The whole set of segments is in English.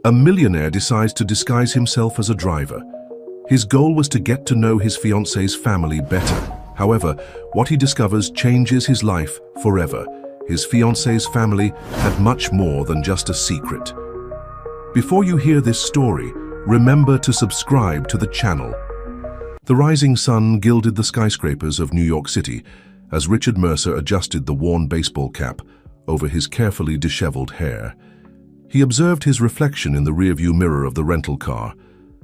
A millionaire decides to disguise himself as a driver. His goal was to get to know his fiancée's family better. However, what he discovers changes his life forever. His fiancée's family had much more than just a secret. Before you hear this story, remember to subscribe to the channel. The rising sun gilded the skyscrapers of New York City as Richard Mercer adjusted the worn baseball cap over his carefully disheveled hair. He observed his reflection in the rearview mirror of the rental car,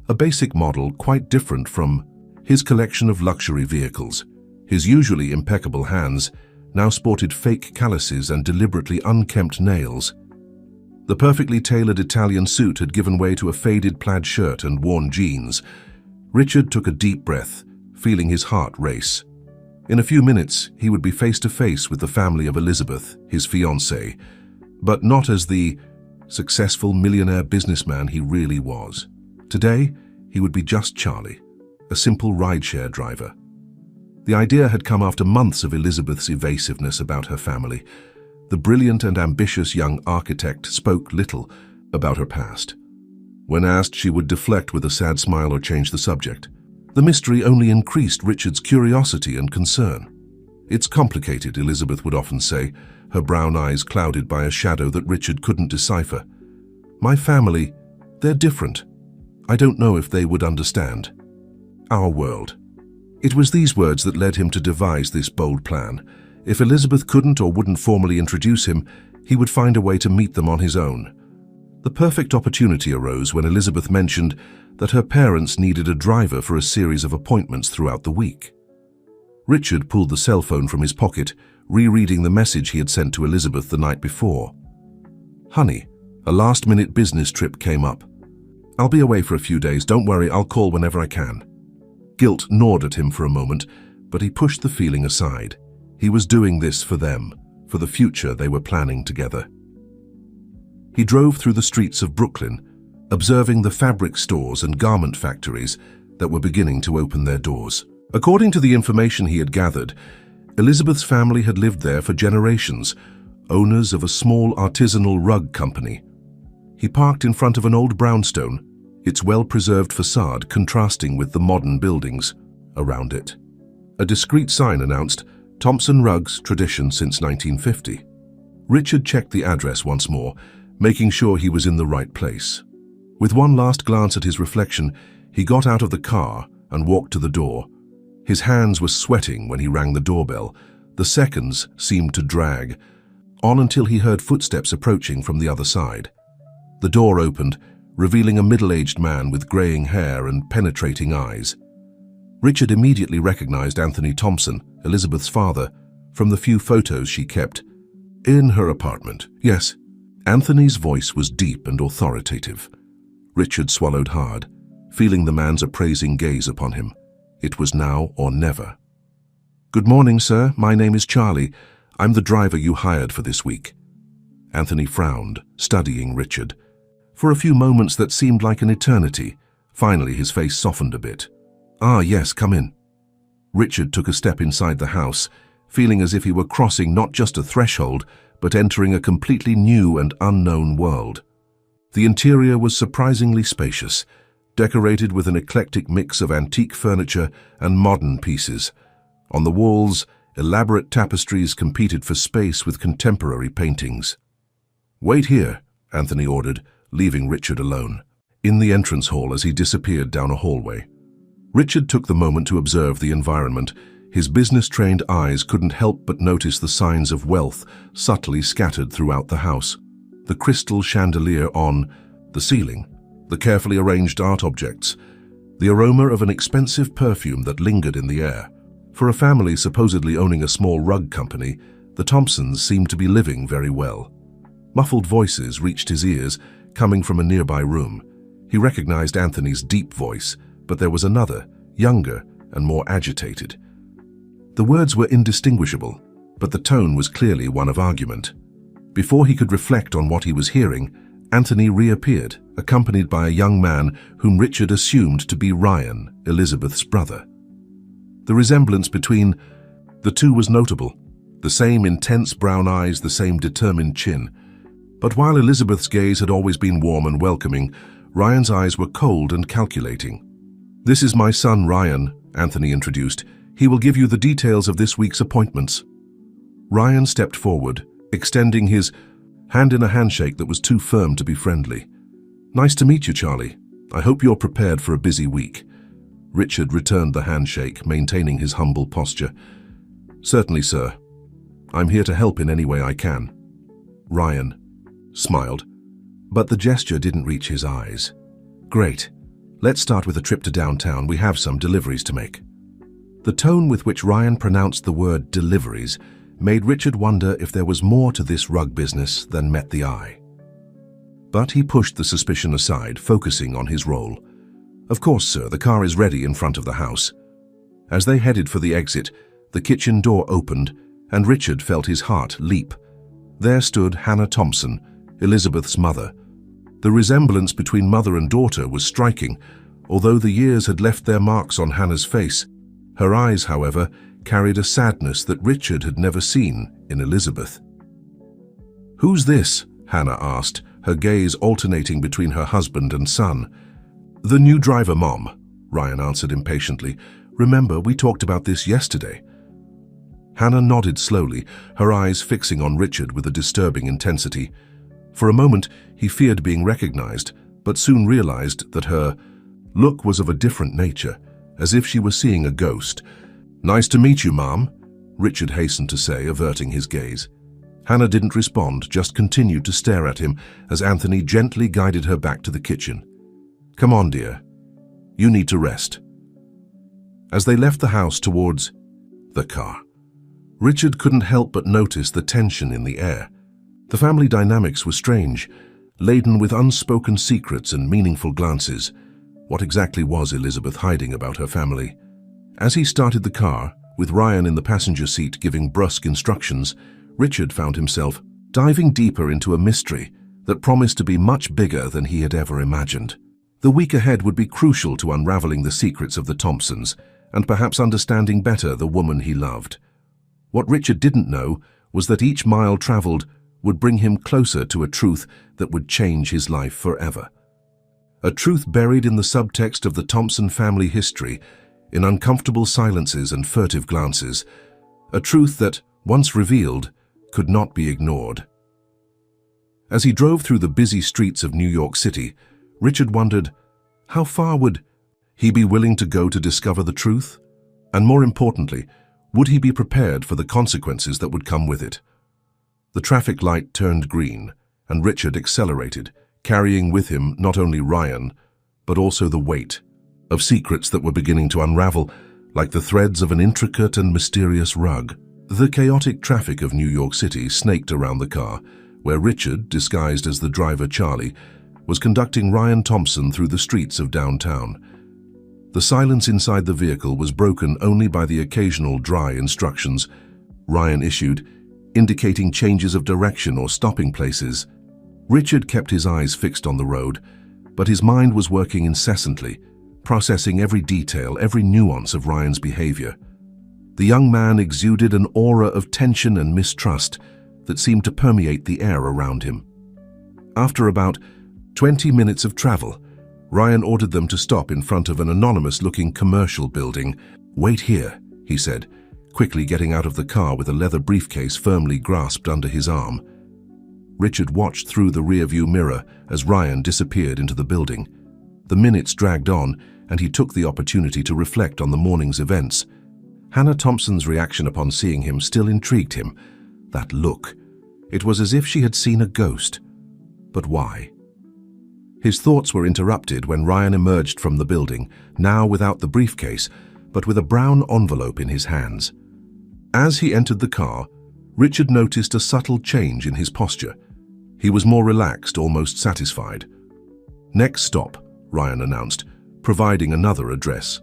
a basic model quite different from his collection of luxury vehicles. His usually impeccable hands now sported fake calluses and deliberately unkempt nails. The perfectly tailored Italian suit had given way to a faded plaid shirt and worn jeans. Richard took a deep breath, feeling his heart race. In a few minutes, he would be face to face with the family of Elizabeth, his fiancée, but not as the successful millionaire businessman he really was. Today, he would be just Charlie, a simple rideshare driver. The idea had come after months of Elizabeth's evasiveness about her family. The brilliant and ambitious young architect spoke little about her past. When asked, she would deflect with a sad smile or change the subject. The mystery only increased Richard's curiosity and concern. "It's complicated," Elizabeth would often say, her brown eyes clouded by a shadow that Richard couldn't decipher. "My family, they're different. I don't know if they would understand. Our world." It was these words that led him to devise this bold plan. If Elizabeth couldn't or wouldn't formally introduce him, he would find a way to meet them on his own. The perfect opportunity arose when Elizabeth mentioned that her parents needed a driver for a series of appointments throughout the week. Richard pulled the cell phone from his pocket, rereading the message he had sent to Elizabeth the night before. "Honey, a last-minute business trip came up. I'll be away for a few days. Don't worry, I'll call whenever I can." Guilt gnawed at him for a moment, but he pushed the feeling aside. He was doing this for them, for the future they were planning together. He drove through the streets of Brooklyn, observing the fabric stores and garment factories that were beginning to open their doors. According to the information he had gathered, Elizabeth's family had lived there for generations, owners of a small artisanal rug company. He parked in front of an old brownstone, its well-preserved facade contrasting with the modern buildings around it. A discreet sign announced, "Thompson Rugs, tradition since 1950. Richard checked the address once more, making sure he was in the right place. With one last glance at his reflection, he got out of the car and walked to the door. His hands were sweating when he rang the doorbell. The seconds seemed to drag, on until he heard footsteps approaching from the other side. The door opened, revealing a middle-aged man with graying hair and penetrating eyes. Richard immediately recognized Anthony Thompson, Elizabeth's father, from the few photos she kept. "In her apartment, yes." Anthony's voice was deep and authoritative. Richard swallowed hard, feeling the man's appraising gaze upon him. It was now or never. "Good morning, sir. My name is Charlie. I'm the driver you hired for this week." Anthony frowned, studying Richard. For a few moments that seemed like an eternity, finally his face softened a bit. "Ah, yes, come in." Richard took a step inside the house, feeling as if he were crossing not just a threshold, but entering a completely new and unknown world. The interior was surprisingly spacious, decorated with an eclectic mix of antique furniture and modern pieces. On the walls, elaborate tapestries competed for space with contemporary paintings. "Wait here," Anthony ordered, leaving Richard alone. In the entrance hall as he disappeared down a hallway. Richard took the moment to observe the environment. His business-trained eyes couldn't help but notice the signs of wealth subtly scattered throughout the house. The crystal chandelier on the ceiling, the carefully arranged art objects, the aroma of an expensive perfume that lingered in the air. For a family supposedly owning a small rug company, the Thompsons seemed to be living very well. Muffled voices reached his ears, coming from a nearby room. He recognized Anthony's deep voice, but there was another, younger and more agitated. The words were indistinguishable, but the tone was clearly one of argument. Before he could reflect on what he was hearing, Anthony reappeared, accompanied by a young man whom Richard assumed to be Ryan, Elizabeth's brother. The resemblance between the two was notable. The same intense brown eyes, the same determined chin. But while Elizabeth's gaze had always been warm and welcoming, Ryan's eyes were cold and calculating. "This is my son, Ryan," Anthony introduced. "He will give you the details of this week's appointments." Ryan stepped forward, extending his hand in a handshake that was too firm to be friendly. "Nice to meet you, Charlie. I hope you're prepared for a busy week." Richard returned the handshake, maintaining his humble posture. "Certainly, sir. I'm here to help in any way I can." Ryan smiled, but the gesture didn't reach his eyes. "Great. Let's start with a trip to downtown. We have some deliveries to make." The tone with which Ryan pronounced the word deliveries made Richard wonder if there was more to this rug business than met the eye. But he pushed the suspicion aside, focusing on his role. "Of course, sir, the car is ready in front of the house." As they headed for the exit, the kitchen door opened, and Richard felt his heart leap. There stood Hannah Thompson, Elizabeth's mother. The resemblance between mother and daughter was striking, although the years had left their marks on Hannah's face. Her eyes, however, carried a sadness that Richard had never seen in Elizabeth. "Who's this?" Hannah asked, her gaze alternating between her husband and son. "The new driver, Mom," Ryan answered impatiently. "Remember, we talked about this yesterday." Hannah nodded slowly, her eyes fixing on Richard with a disturbing intensity. For a moment, he feared being recognized, but soon realized that her look was of a different nature, as if she were seeing a ghost. "Nice to meet you, Mom," Richard hastened to say, averting his gaze. Hannah didn't respond, just continued to stare at him as Anthony gently guided her back to the kitchen. "Come on, dear. You need to rest." As they left the house towards the car, Richard couldn't help but notice the tension in the air. The family dynamics were strange, laden with unspoken secrets and meaningful glances. What exactly was Elizabeth hiding about her family? As he started the car, with Ryan in the passenger seat giving brusque instructions, Richard found himself diving deeper into a mystery that promised to be much bigger than he had ever imagined. The week ahead would be crucial to unraveling the secrets of the Thompsons and perhaps understanding better the woman he loved. What Richard didn't know was that each mile traveled would bring him closer to a truth that would change his life forever. A truth buried in the subtext of the Thompson family history, in uncomfortable silences and furtive glances. A truth that, once revealed, could not be ignored. As he drove through the busy streets of New York City, Richard wondered, how far would he be willing to go to discover the truth? And more importantly, would he be prepared for the consequences that would come with it? The traffic light turned green, and Richard accelerated, carrying with him not only Ryan, but also the weight of secrets that were beginning to unravel like the threads of an intricate and mysterious rug. The chaotic traffic of New York City snaked around the car, where Richard, disguised as the driver Charlie, was conducting Ryan Thompson through the streets of downtown. The silence inside the vehicle was broken only by the occasional dry instructions Ryan issued, indicating changes of direction or stopping places. Richard kept his eyes fixed on the road, but his mind was working incessantly, processing every detail, every nuance of Ryan's behavior. The young man exuded an aura of tension and mistrust that seemed to permeate the air around him. After about 20 minutes of travel, Ryan ordered them to stop in front of an anonymous-looking commercial building. "Wait here," he said, quickly getting out of the car with a leather briefcase firmly grasped under his arm. Richard watched through the rearview mirror as Ryan disappeared into the building. The minutes dragged on, and he took the opportunity to reflect on the morning's events. Hannah Thompson's reaction upon seeing him still intrigued him. That look. It was as if she had seen a ghost. But why? His thoughts were interrupted when Ryan emerged from the building, now without the briefcase, but with a brown envelope in his hands. As he entered the car, Richard noticed a subtle change in his posture. He was more relaxed, almost satisfied. "Next stop," Ryan announced, providing another address.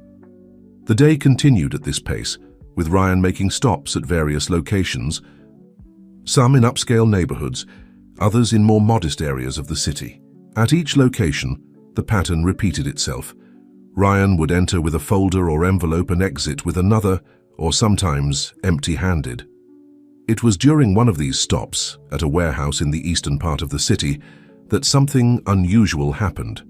The day continued at this pace, with Ryan making stops at various locations, some in upscale neighborhoods, others in more modest areas of the city. At each location, the pattern repeated itself. Ryan would enter with a folder or envelope and exit with another, or sometimes empty-handed. It was during one of these stops, at a warehouse in the eastern part of the city, that something unusual happened.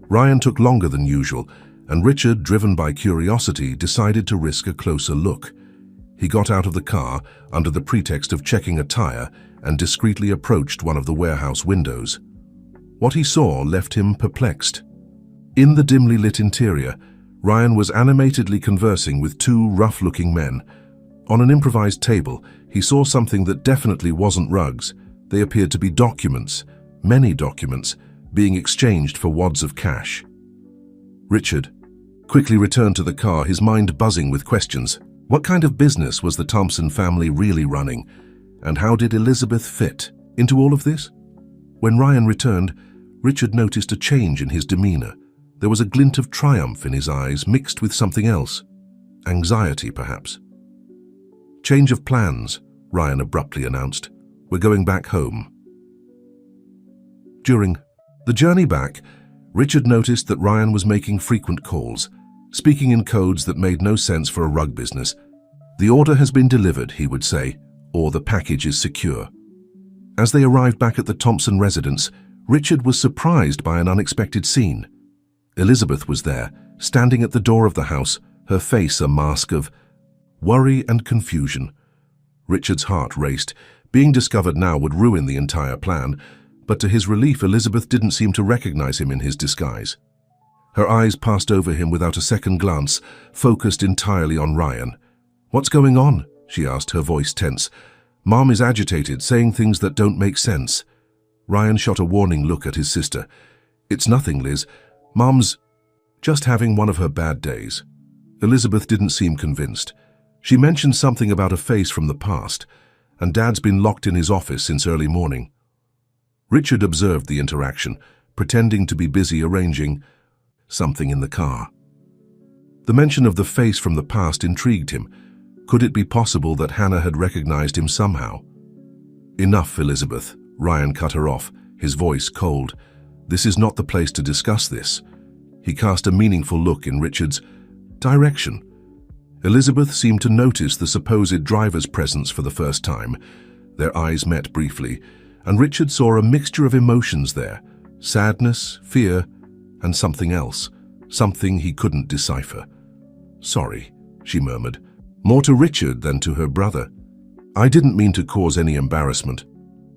Ryan took longer than usual, and Richard, driven by curiosity, decided to risk a closer look. He got out of the car under the pretext of checking a tire and discreetly approached one of the warehouse windows. What he saw left him perplexed. In the dimly lit interior, Ryan was animatedly conversing with two rough-looking men. On an improvised table, he saw something that definitely wasn't rugs. They appeared to be documents, many documents, being exchanged for wads of cash. Richard quickly returned to the car, his mind buzzing with questions. What kind of business was the Thompson family really running? And how did Elizabeth fit into all of this? When Ryan returned, Richard noticed a change in his demeanor. There was a glint of triumph in his eyes mixed with something else. Anxiety, perhaps. "Change of plans," Ryan abruptly announced. "We're going back home." During the journey back, Richard noticed that Ryan was making frequent calls, speaking in codes that made no sense for a rug business. "The order has been delivered," he would say, or "the package is secure." As they arrived back at the Thompson residence, Richard was surprised by an unexpected scene. Elizabeth was there, standing at the door of the house, her face a mask of worry and confusion. Richard's heart raced. Being discovered now would ruin the entire plan, but to his relief, Elizabeth didn't seem to recognize him in his disguise. Her eyes passed over him without a second glance, focused entirely on Ryan. "What's going on?" she asked, her voice tense. "Mom is agitated, saying things that don't make sense." Ryan shot a warning look at his sister. "It's nothing, Liz. Mom's just having one of her bad days." Elizabeth didn't seem convinced. She mentioned something about a face from the past, and Dad's been locked in his office since early morning. Richard observed the interaction, pretending to be busy arranging something in the car. The mention of the face from the past intrigued him. Could it be possible that Hannah had recognized him somehow? "Enough, Elizabeth," Ryan cut her off, his voice cold. "This is not the place to discuss this." He cast a meaningful look in Richard's direction. Elizabeth seemed to notice the supposed driver's presence for the first time. Their eyes met briefly, and Richard saw a mixture of emotions there: sadness, fear, and something else, something he couldn't decipher. "Sorry," she murmured, more to Richard than to her brother. "I didn't mean to cause any embarrassment."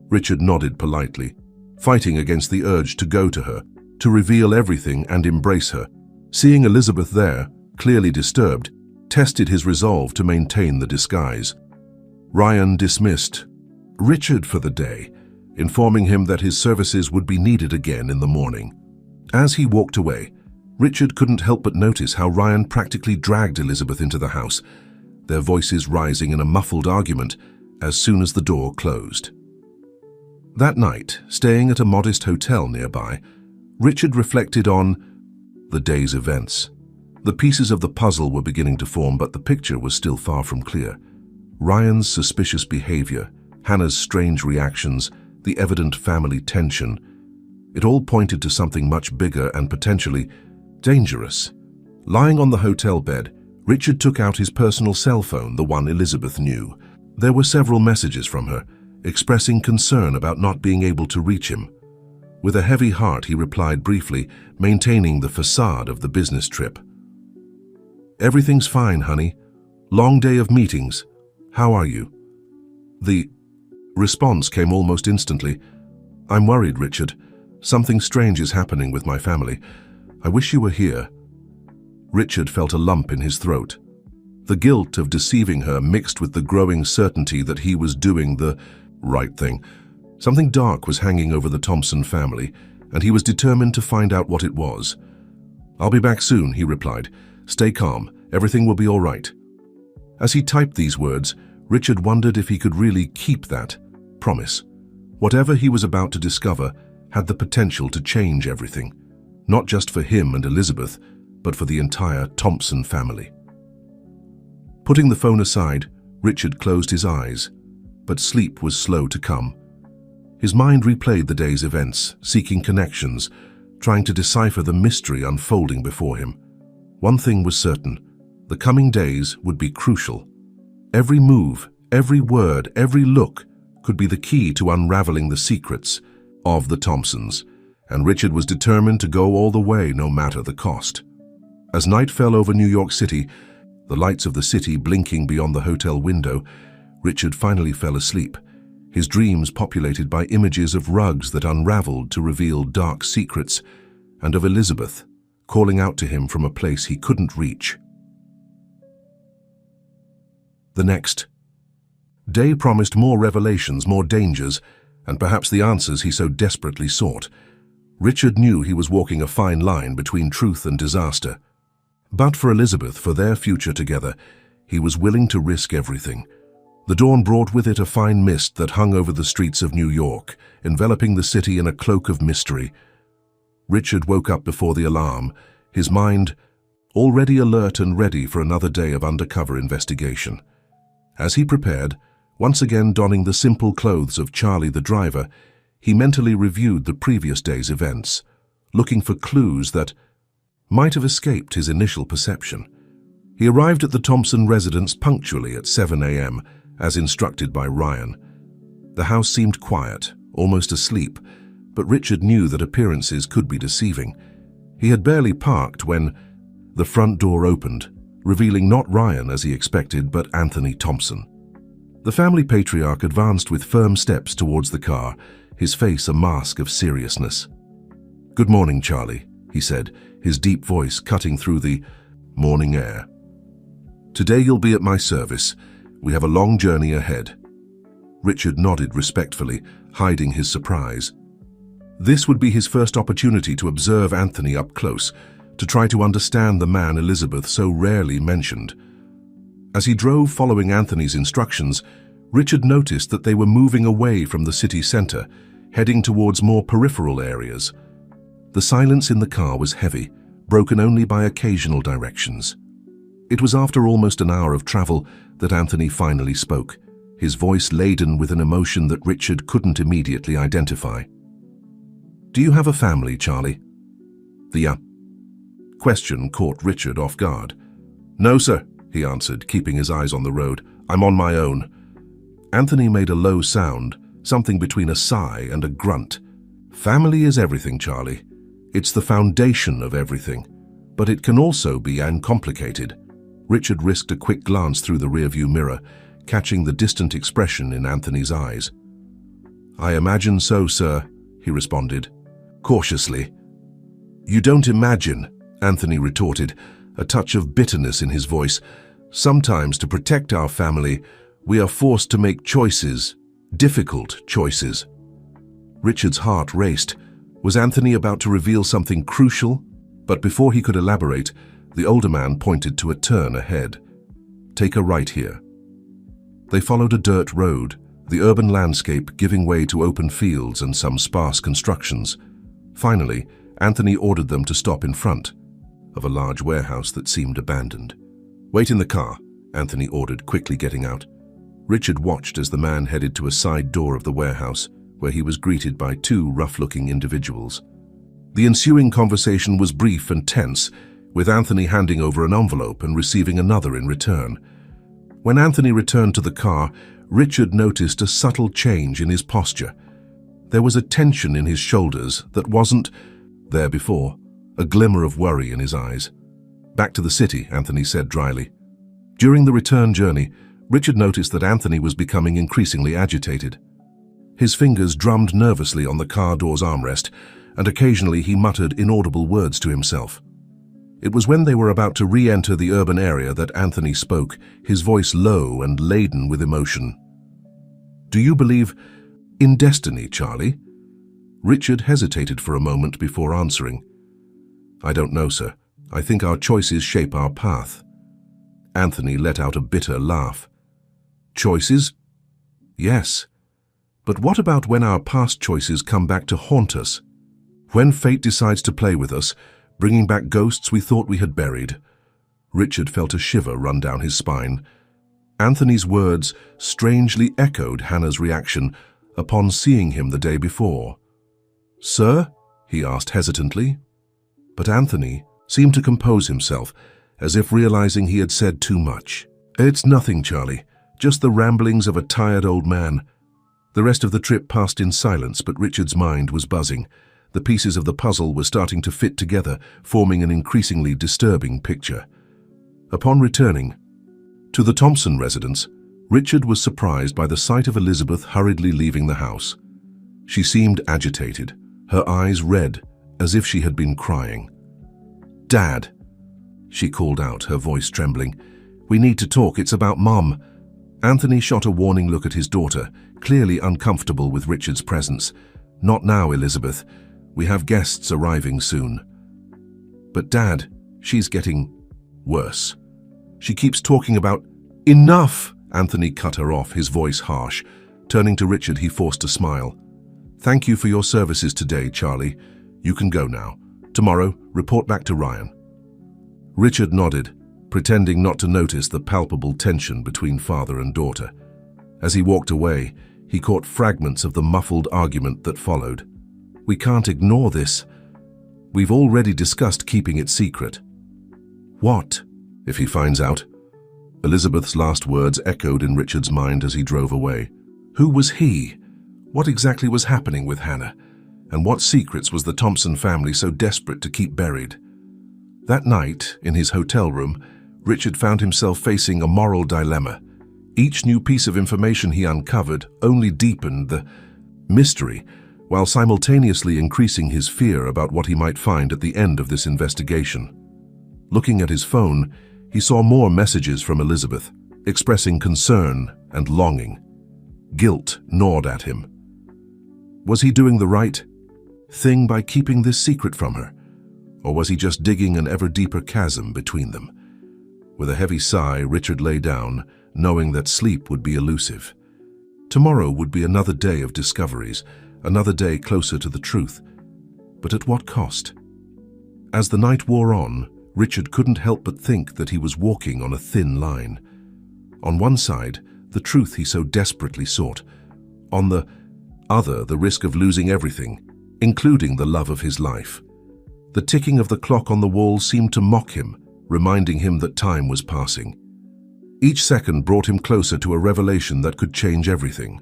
Richard nodded politely, fighting against the urge to go to her, to reveal everything and embrace her. Seeing Elizabeth there, clearly disturbed, tested his resolve to maintain the disguise. Ryan dismissed Richard for the day, informing him that his services would be needed again in the morning. As he walked away, Richard couldn't help but notice how Ryan practically dragged Elizabeth into the house, their voices rising in a muffled argument as soon as the door closed. That night, staying at a modest hotel nearby, Richard reflected on the day's events. The pieces of the puzzle were beginning to form, but the picture was still far from clear. Ryan's suspicious behavior, Hannah's strange reactions, the evident family tension. It all pointed to something much bigger and potentially dangerous. Lying on the hotel bed, Richard took out his personal cell phone, the one Elizabeth knew. There were several messages from her, expressing concern about not being able to reach him. With a heavy heart, he replied briefly, maintaining the facade of the business trip. "Everything's fine, honey. Long day of meetings. How are you?" The response came almost instantly. "I'm worried, Richard. Something strange is happening with my family. I wish you were here." Richard felt a lump in his throat. The guilt of deceiving her mixed with the growing certainty that he was doing the right thing. Something dark was hanging over the Thompson family, and he was determined to find out what it was. "I'll be back soon," he replied. "Stay calm. Everything will be all right." As he typed these words, Richard wondered if he could really keep that promise. Whatever he was about to discover had the potential to change everything, not just for him and Elizabeth, but for the entire Thompson family. Putting the phone aside, Richard closed his eyes, but sleep was slow to come. His mind replayed the day's events, seeking connections, trying to decipher the mystery unfolding before him. One thing was certain: the coming days would be crucial. Every move, Every word, every look could be the key to unraveling the secrets of the Thompsons, and Richard was determined to go all the way no matter the cost. As night fell over New York City, the lights of the city blinking beyond the hotel window, Richard finally fell asleep, his dreams populated by images of rugs that unraveled to reveal dark secrets, and of Elizabeth calling out to him from a place he couldn't reach. The next day promised more revelations, more dangers, and perhaps the answers he so desperately sought. Richard knew he was walking a fine line between truth and disaster. But for Elizabeth, for their future together, he was willing to risk everything. The dawn brought with it a fine mist that hung over the streets of New York, enveloping the city in a cloak of mystery. Richard woke up before the alarm, his mind already alert and ready for another day of undercover investigation. As he prepared, once again donning the simple clothes of Charlie the driver, he mentally reviewed the previous day's events, looking for clues that might have escaped his initial perception. He arrived at the Thompson residence punctually at 7 a.m., as instructed by Ryan. The house seemed quiet, almost asleep, but Richard knew that appearances could be deceiving. He had barely parked when the front door opened, revealing not Ryan as he expected, but Anthony Thompson. The family patriarch advanced with firm steps towards the car, his face a mask of seriousness. "Good morning, Charlie," he said, his deep voice cutting through the morning air. "Today you'll be at my service. We have a long journey ahead." Richard nodded respectfully, hiding his surprise. This would be his first opportunity to observe Anthony up close, to try to understand the man Elizabeth so rarely mentioned. As he drove following Anthony's instructions, Richard noticed that they were moving away from the city center, heading towards more peripheral areas. The silence in the car was heavy, broken only by occasional directions. It was after almost an hour of travel that Anthony finally spoke, his voice laden with an emotion that Richard couldn't immediately identify. "Do you have a family, Charlie?" The question caught Richard off guard. "No, sir," he answered, keeping his eyes on the road. "I'm on my own." Anthony made a low sound, something between a sigh and a grunt. "Family is everything, Charlie. It's the foundation of everything, but it can also be uncomplicated." Richard risked a quick glance through the rearview mirror, catching the distant expression in Anthony's eyes. "I imagine so, sir," he responded, cautiously. "You don't imagine," Anthony retorted, a touch of bitterness in his voice. "Sometimes to protect our family, we are forced to make choices, difficult choices." Richard's heart raced. Was Anthony about to reveal something crucial? But before he could elaborate, the older man pointed to a turn ahead. "Take a right here." They followed a dirt road, the urban landscape giving way to open fields and some sparse constructions. Finally, Anthony ordered them to stop in front of a large warehouse that seemed abandoned. "Wait in the car," Anthony ordered, quickly getting out. Richard watched as the man headed to a side door of the warehouse, where he was greeted by two rough-looking individuals. The ensuing conversation was brief and tense, with Anthony handing over an envelope and receiving another in return. When Anthony returned to the car, Richard noticed a subtle change in his posture. There was a tension in his shoulders that wasn't there before, a glimmer of worry in his eyes. "Back to the city," Anthony said dryly. During the return journey, Richard noticed that Anthony was becoming increasingly agitated. His fingers drummed nervously on the car door's armrest, and occasionally he muttered inaudible words to himself. It was when they were about to re-enter the urban area that Anthony spoke, his voice low and laden with emotion. "Do you believe in destiny, Charlie?" Richard hesitated for a moment before answering. "I don't know, sir. I think our choices shape our path." Anthony let out a bitter laugh. "Choices? Yes. But what about when our past choices come back to haunt us? When fate decides to play with us, bringing back ghosts we thought we had buried?" Richard felt a shiver run down his spine. Anthony's words strangely echoed Hannah's reaction upon seeing him the day before. "Sir?" he asked hesitantly. But Anthony seemed to compose himself, as if realizing he had said too much. "It's nothing, Charlie. just the ramblings of a tired old man. The rest of the trip passed in silence, but Richard's mind was buzzing. The pieces of the puzzle were starting to fit together, forming an increasingly disturbing picture. Upon returning to the Thompson residence, Richard was surprised by the sight of Elizabeth hurriedly leaving the house. She seemed agitated, her eyes red, as if she had been crying. "Dad," she called out, her voice trembling. "We need to talk, it's about Mom." Anthony shot a warning look at his daughter, clearly uncomfortable with Richard's presence. "Not now, Elizabeth. We have guests arriving soon." "But Dad, she's getting worse. She keeps talking about—" "Enough!" Anthony cut her off, his voice harsh. Turning to Richard, he forced a smile. "Thank you for your services today, Charlie. You can go now. Tomorrow, report back to Ryan." Richard nodded, pretending not to notice the palpable tension between father and daughter. As he walked away, he caught fragments of the muffled argument that followed. "We can't ignore this. We've already discussed keeping it secret." "What if he finds out?" Elizabeth's last words echoed in Richard's mind as he drove away. Who was he? What exactly was happening with Hannah? And what secrets was the Thompson family so desperate to keep buried? That night, in his hotel room, Richard found himself facing a moral dilemma. Each new piece of information he uncovered only deepened the mystery, while simultaneously increasing his fear about what he might find at the end of this investigation. Looking at his phone, he saw more messages from Elizabeth, expressing concern and longing. Guilt gnawed at him. Was he doing the right thing by keeping this secret from her? Or was he just digging an ever deeper chasm between them? With a heavy sigh, Richard lay down, knowing that sleep would be elusive. Tomorrow would be another day of discoveries, another day closer to the truth. But at what cost? As the night wore on, Richard couldn't help but think that he was walking on a thin line. On one side, the truth he so desperately sought. On the other, the risk of losing everything, including the love of his life. The ticking of the clock on the wall seemed to mock him, reminding him that time was passing. Each second brought him closer to a revelation that could change everything.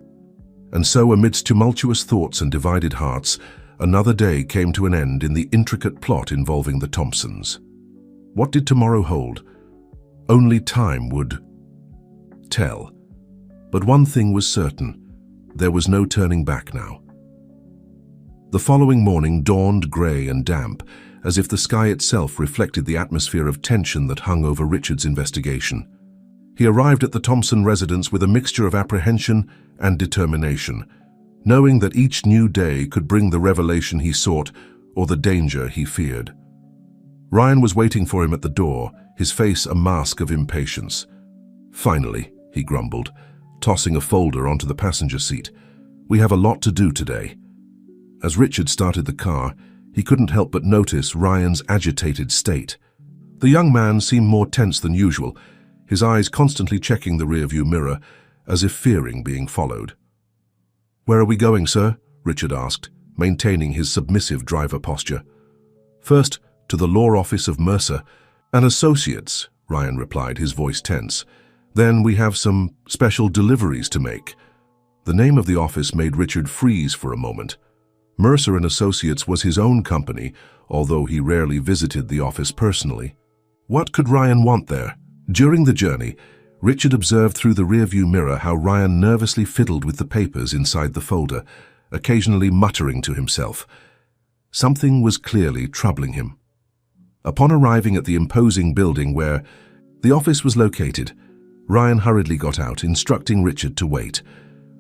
And so, amidst tumultuous thoughts and divided hearts, another day came to an end in the intricate plot involving the Thompsons. What did tomorrow hold? Only time would tell. But one thing was certain: there was no turning back now. The following morning dawned grey and damp, as if the sky itself reflected the atmosphere of tension that hung over Richard's investigation. He arrived at the Thompson residence with a mixture of apprehension and determination, knowing that each new day could bring the revelation he sought or the danger he feared. Ryan was waiting for him at the door, his face a mask of impatience. "Finally," he grumbled, tossing a folder onto the passenger seat. "We have a lot to do today." As Richard started the car, he couldn't help but notice Ryan's agitated state. The young man seemed more tense than usual, his eyes constantly checking the rearview mirror, as if fearing being followed. "Where are we going, sir?" Richard asked, maintaining his submissive driver posture. "First, to the law office of Mercer and Associates," Ryan replied, his voice tense. "Then we have some special deliveries to make." The name of the office made Richard freeze for a moment. Mercer and Associates was his own company, although he rarely visited the office personally. What could Ryan want there? During the journey, Richard observed through the rearview mirror how Ryan nervously fiddled with the papers inside the folder, occasionally muttering to himself. Something was clearly troubling him. Upon arriving at the imposing building where the office was located, Ryan hurriedly got out, instructing Richard to wait.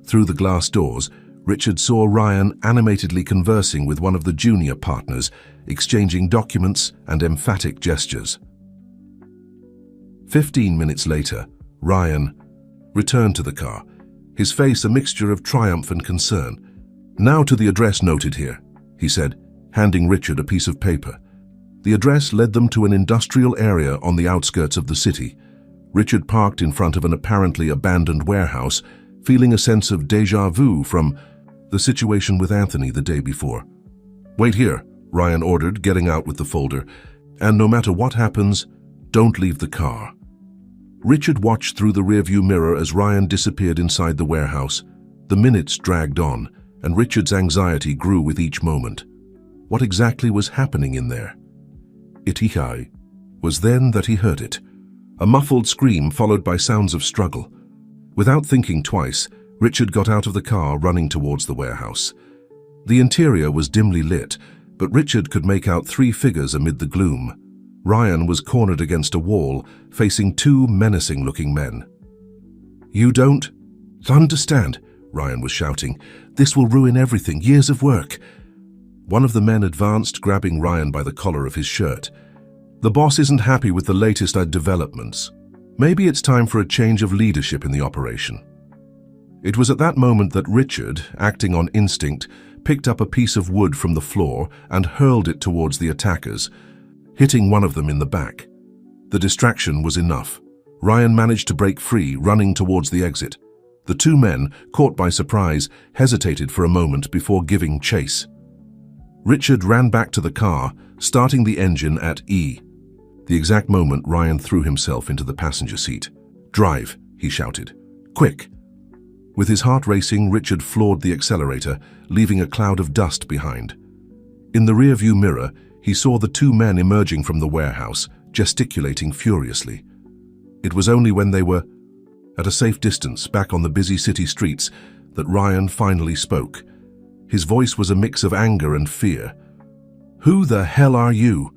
Through the glass doors, Richard saw Ryan animatedly conversing with one of the junior partners, exchanging documents and emphatic gestures. 15 minutes later, Ryan returned to the car, his face a mixture of triumph and concern. "Now to the address noted here," he said, handing Richard a piece of paper. The address led them to an industrial area on the outskirts of the city. Richard parked in front of an apparently abandoned warehouse, feeling a sense of déjà vu from the situation with Anthony the day before. "Wait here," Ryan ordered, getting out with the folder, "and no matter what happens, don't leave the car." Richard watched through the rearview mirror as Ryan disappeared inside the warehouse. The minutes dragged on, and Richard's anxiety grew with each moment. What exactly was happening in there? It was then that he heard it. A muffled scream followed by sounds of struggle. Without thinking twice, Richard got out of the car, running towards the warehouse. The interior was dimly lit, but Richard could make out three figures amid the gloom. Ryan was cornered against a wall, facing two menacing-looking men. "You don't understand," Ryan was shouting. "This will ruin everything, years of work." One of the men advanced, grabbing Ryan by the collar of his shirt. "The boss isn't happy with the latest developments. Maybe it's time for a change of leadership in the operation." It was at that moment that Richard, acting on instinct, picked up a piece of wood from the floor and hurled it towards the attackers, hitting one of them in the back. The distraction was enough. Ryan managed to break free, running towards the exit. The two men, caught by surprise, hesitated for a moment before giving chase. Richard ran back to the car, starting the engine at E. The exact moment Ryan threw himself into the passenger seat. "Drive," he shouted. "Quick!" With his heart racing, Richard floored the accelerator, leaving a cloud of dust behind. In the rearview mirror, he saw the two men emerging from the warehouse, gesticulating furiously. It was only when they were at a safe distance, back on the busy city streets, that Ryan finally spoke. His voice was a mix of anger and fear. "Who the hell are you?"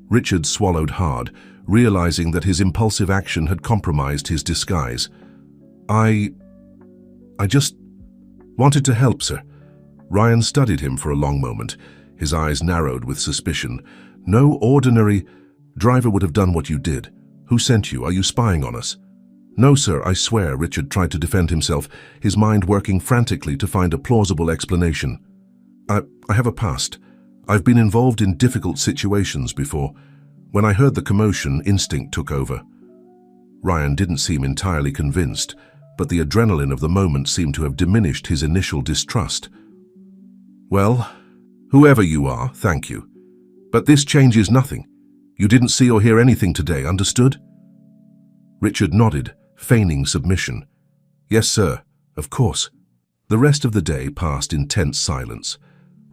Richard swallowed hard, realizing that his impulsive action had compromised his disguise. I just wanted to help, sir." Ryan studied him for a long moment, his eyes narrowed with suspicion. "No ordinary driver would have done what you did. Who sent you? Are you spying on us?" "No, sir, I swear," Richard tried to defend himself, his mind working frantically to find a plausible explanation. I have a past. I've been involved in difficult situations before. When I heard the commotion, instinct took over." Ryan didn't seem entirely convinced, but the adrenaline of the moment seemed to have diminished his initial distrust. "Well, whoever you are, thank you. But this changes nothing. You didn't see or hear anything today, understood?" Richard nodded, feigning submission. "Yes, sir, of course." The rest of the day passed in tense silence.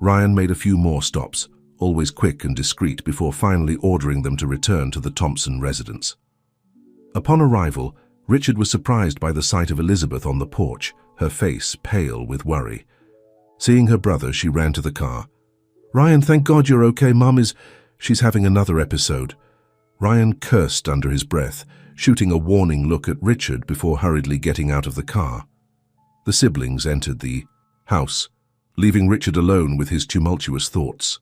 Ryan made a few more stops, always quick and discreet, before finally ordering them to return to the Thompson residence. Upon arrival, Richard was surprised by the sight of Elizabeth on the porch, her face pale with worry. Seeing her brother, she ran to the car. "Ryan, thank God you're okay. She's having another episode." Ryan cursed under his breath, shooting a warning look at Richard before hurriedly getting out of the car. The siblings entered the house, leaving Richard alone with his tumultuous thoughts.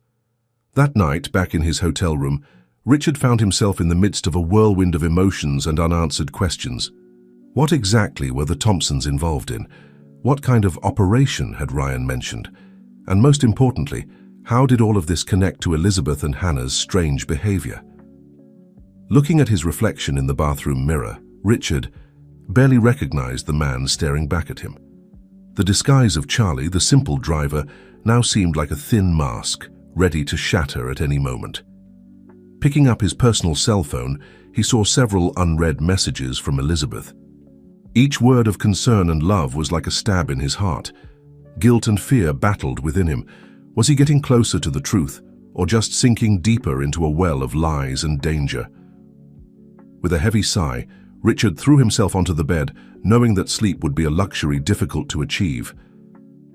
That night, back in his hotel room, Richard found himself in the midst of a whirlwind of emotions and unanswered questions. What exactly were the Thompsons involved in? What kind of operation had Ryan mentioned? And most importantly, how did all of this connect to Elizabeth and Hannah's strange behavior? Looking at his reflection in the bathroom mirror, Richard barely recognized the man staring back at him. The disguise of Charlie, the simple driver, now seemed like a thin mask, ready to shatter at any moment. Picking up his personal cell phone, he saw several unread messages from Elizabeth. Each word of concern and love was like a stab in his heart. Guilt and fear battled within him. Was he getting closer to the truth, or just sinking deeper into a well of lies and danger? With a heavy sigh, Richard threw himself onto the bed, knowing that sleep would be a luxury difficult to achieve.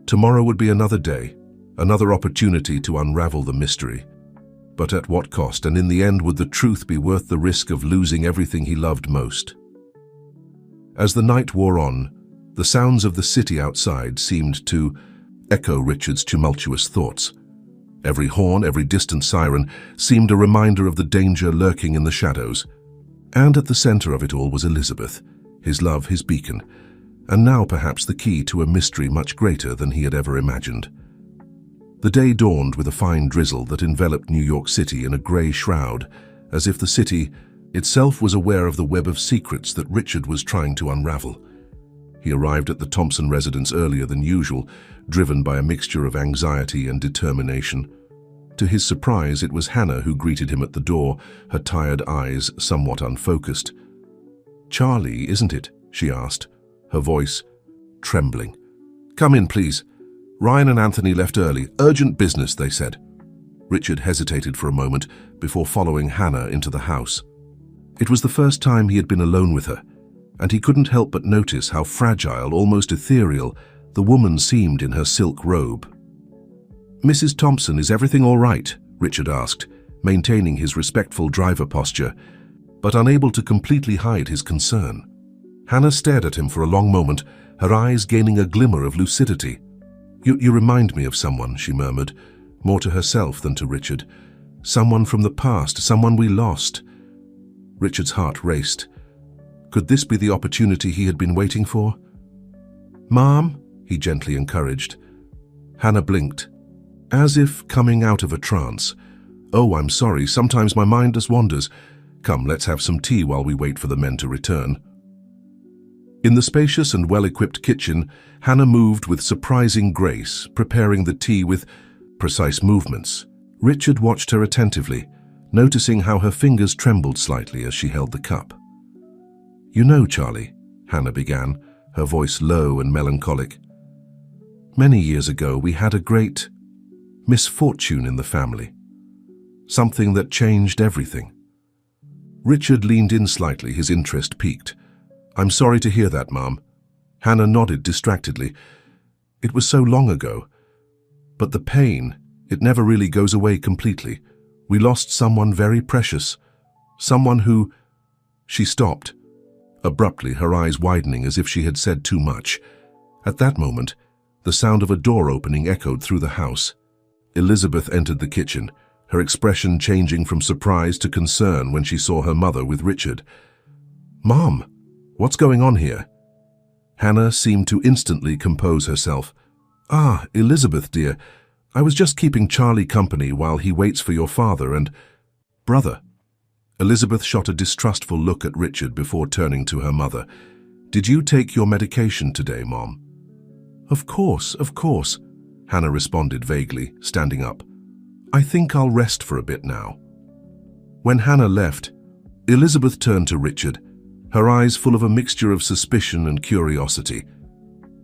Tomorrow would be another day, another opportunity to unravel the mystery. But at what cost, and in the end, would the truth be worth the risk of losing everything he loved most? As the night wore on, the sounds of the city outside seemed to echo Richard's tumultuous thoughts. Every horn, every distant siren seemed a reminder of the danger lurking in the shadows. And at the center of it all was Elizabeth, his love, his beacon, and now perhaps the key to a mystery much greater than he had ever imagined. The day dawned with a fine drizzle that enveloped New York City in a gray shroud, as if the city itself was aware of the web of secrets that Richard was trying to unravel. He arrived at the Thompson residence earlier than usual, driven by a mixture of anxiety and determination. To his surprise, it was Hannah who greeted him at the door, her tired eyes somewhat unfocused. "Charlie, isn't it?" she asked, her voice trembling. "Come in, please. Ryan and Anthony left early. Urgent business, they said." Richard hesitated for a moment before following Hannah into the house. It was the first time he had been alone with her, and he couldn't help but notice how fragile, almost ethereal, the woman seemed in her silk robe. "Mrs. Thompson, is everything all right?" Richard asked, maintaining his respectful driver posture, but unable to completely hide his concern. Hannah stared at him for a long moment, her eyes gaining a glimmer of lucidity. You remind me of someone," she murmured, more to herself than to Richard. "Someone from the past, someone we lost." Richard's heart raced. Could this be the opportunity he had been waiting for? "Mom," he gently encouraged. Hannah blinked, as if coming out of a trance. "Oh, I'm sorry, sometimes my mind just wanders. Come, let's have some tea while we wait for the men to return." In the spacious and well-equipped kitchen, Hannah moved with surprising grace, preparing the tea with precise movements. Richard watched her attentively, noticing how her fingers trembled slightly as she held the cup. "You know, Charlie," Hannah began, her voice low and melancholic, "many years ago we had a great misfortune in the family. Something that changed everything." Richard leaned in slightly, his interest piqued. "I'm sorry to hear that, Mom." Hannah nodded distractedly. "It was so long ago. But the pain, it never really goes away completely. We lost someone very precious. Someone who—" She stopped, abruptly, her eyes widening as if she had said too much. At that moment, the sound of a door opening echoed through the house. Elizabeth entered the kitchen, her expression changing from surprise to concern when she saw her mother with Richard. "Mom, what's going on here?" Hannah seemed to instantly compose herself. "Ah, Elizabeth, dear, I was just keeping Charlie company while he waits for your father and brother." Elizabeth shot a distrustful look at Richard before turning to her mother. "Did you take your medication today, Mom?" Of course," Hannah responded vaguely, standing up. "I think I'll rest for a bit now." When Hannah left, Elizabeth turned to Richard, her eyes full of a mixture of suspicion and curiosity.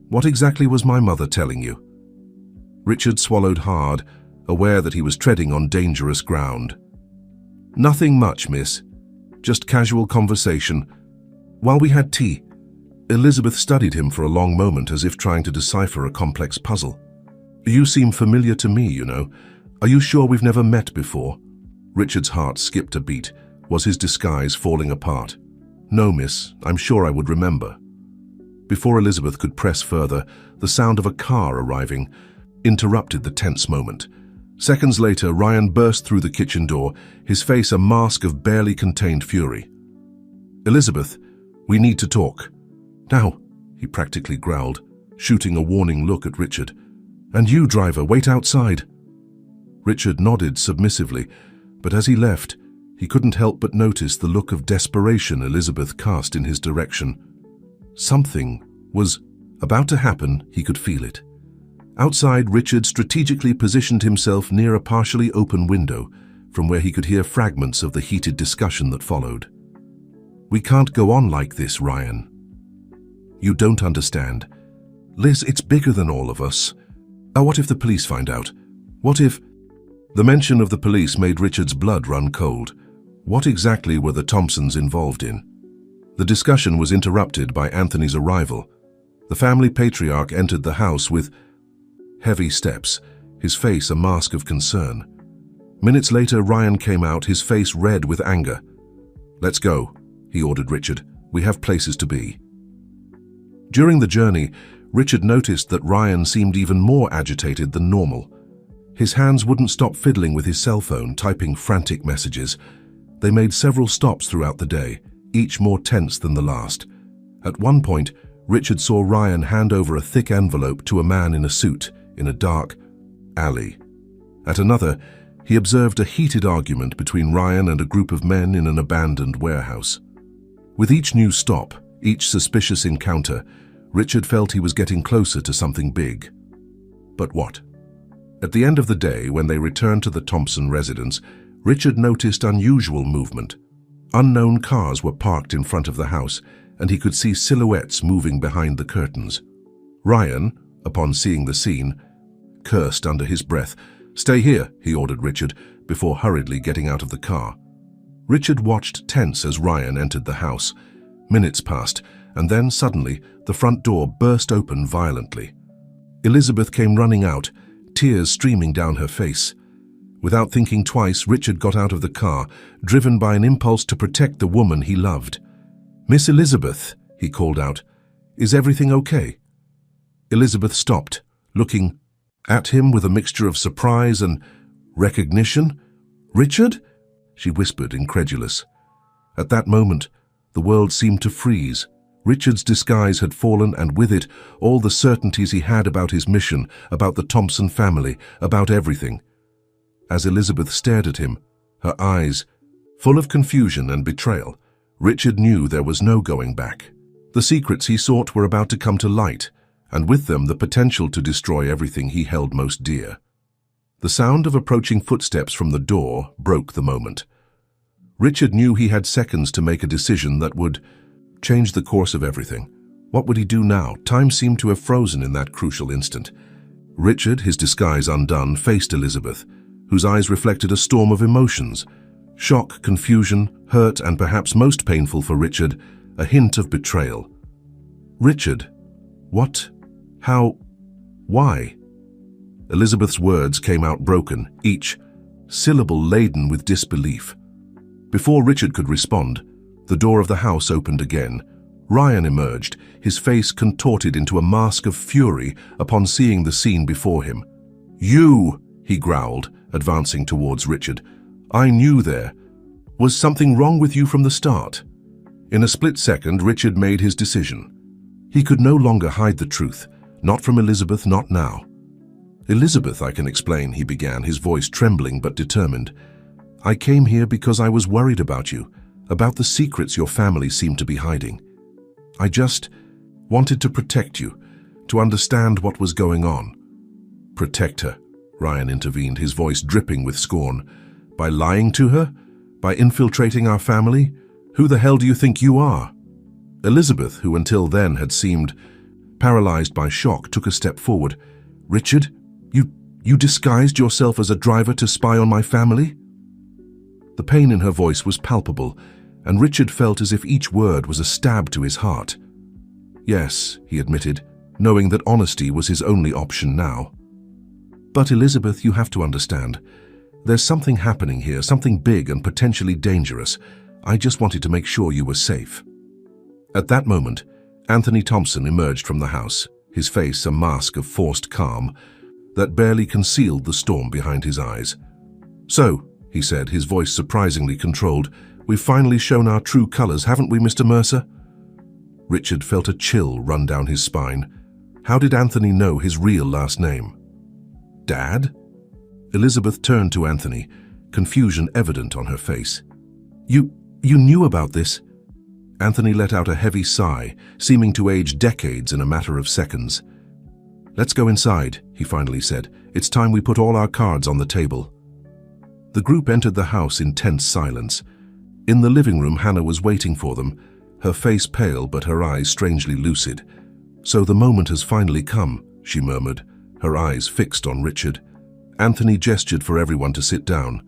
"What exactly was my mother telling you?" Richard swallowed hard, aware that he was treading on dangerous ground. "Nothing much, miss. Just casual conversation. While we had tea." Elizabeth studied him for a long moment as if trying to decipher a complex puzzle. "You seem familiar to me, you know. Are you sure we've never met before?" Richard's heart skipped a beat. Was his disguise falling apart? "No, miss. I'm sure I would remember." Before Elizabeth could press further, the sound of a car arriving interrupted the tense moment. Seconds later, Ryan burst through the kitchen door, his face a mask of barely contained fury. "Elizabeth, we need to talk." "Now," he practically growled, shooting a warning look at Richard. "And you, driver, wait outside." Richard nodded submissively, but as he left, he couldn't help but notice the look of desperation Elizabeth cast in his direction. Something was about to happen, he could feel it. Outside, Richard strategically positioned himself near a partially open window, from where he could hear fragments of the heated discussion that followed. "We can't go on like this, Ryan. You don't understand. Liz, it's bigger than all of us. What if the police find out? What if—" The mention of the police made Richard's blood run cold. What exactly were the Thompsons involved in? The discussion was interrupted by Anthony's arrival. The family patriarch entered the house with heavy steps, his face a mask of concern. Minutes later, Ryan came out, his face red with anger. "Let's go," he ordered Richard. "We have places to be." During the journey, Richard noticed that Ryan seemed even more agitated than normal. His hands wouldn't stop fiddling with his cell phone, typing frantic messages. They made several stops throughout the day, each more tense than the last. At one point, Richard saw Ryan hand over a thick envelope to a man in a suit in a dark alley. At another, he observed a heated argument between Ryan and a group of men in an abandoned warehouse. With each new stop, each suspicious encounter, Richard felt he was getting closer to something big. But what? At the end of the day, when they returned to the Thompson residence, Richard noticed unusual movement. Unknown cars were parked in front of the house, and he could see silhouettes moving behind the curtains. Ryan, upon seeing the scene, cursed under his breath. "Stay here," he ordered Richard, before hurriedly getting out of the car. Richard watched tense as Ryan entered the house. Minutes passed, and then suddenly the front door burst open violently. Elizabeth came running out, tears streaming down her face. Without thinking twice, Richard got out of the car, driven by an impulse to protect the woman he loved. "Miss Elizabeth," he called out, "is everything okay?" Elizabeth stopped, looking at him with a mixture of surprise and recognition. "Richard?" she whispered, incredulous. At that moment, the world seemed to freeze. Richard's disguise had fallen, and with it, all the certainties he had about his mission, about the Thompson family, about everything. As Elizabeth stared at him, her eyes full of confusion and betrayal, Richard knew there was no going back. The secrets he sought were about to come to light, and with them the potential to destroy everything he held most dear. The sound of approaching footsteps from the door broke the moment. Richard knew he had seconds to make a decision that would change the course of everything. What would he do now? Time seemed to have frozen in that crucial instant. Richard, his disguise undone, faced Elizabeth, whose eyes reflected a storm of emotions. Shock, confusion, hurt, and perhaps most painful for Richard, a hint of betrayal. "Richard, what? How? Why?" Elizabeth's words came out broken, each syllable laden with disbelief. Before Richard could respond, the door of the house opened again. Ryan emerged, his face contorted into a mask of fury upon seeing the scene before him. "You!" he growled, advancing towards Richard. "I knew there was something wrong with you from the start." In a split second, Richard made his decision. He could no longer hide the truth, not from Elizabeth, not now. "Elizabeth, I can explain," he began, his voice trembling but determined. "I came here because I was worried about you, about the secrets your family seemed to be hiding. I just wanted to protect you, to understand what was going on." "Protect her," Ryan intervened, his voice dripping with scorn. "By lying to her? By infiltrating our family? Who the hell do you think you are?" Elizabeth, who until then had seemed paralyzed by shock, took a step forward. "Richard, you disguised yourself as a driver to spy on my family?" The pain in her voice was palpable, and Richard felt as if each word was a stab to his heart. "Yes," he admitted, knowing that honesty was his only option now. "But Elizabeth, you have to understand. There's something happening here, something big and potentially dangerous. I just wanted to make sure you were safe." At that moment, Anthony Thompson emerged from the house, his face a mask of forced calm that barely concealed the storm behind his eyes. "So," he said, his voice surprisingly controlled, "we've finally shown our true colors, haven't we, Mr. Mercer?" Richard felt a chill run down his spine. How did Anthony know his real last name? "Dad?" Elizabeth turned to Anthony, confusion evident on her face. You knew about this?" Anthony let out a heavy sigh, seeming to age decades in a matter of seconds. "Let's go inside," he finally said. "It's time we put all our cards on the table." The group entered the house in tense silence. In the living room, Hannah was waiting for them, her face pale but her eyes strangely lucid. "So the moment has finally come," she murmured, her eyes fixed on Richard. Anthony gestured for everyone to sit down.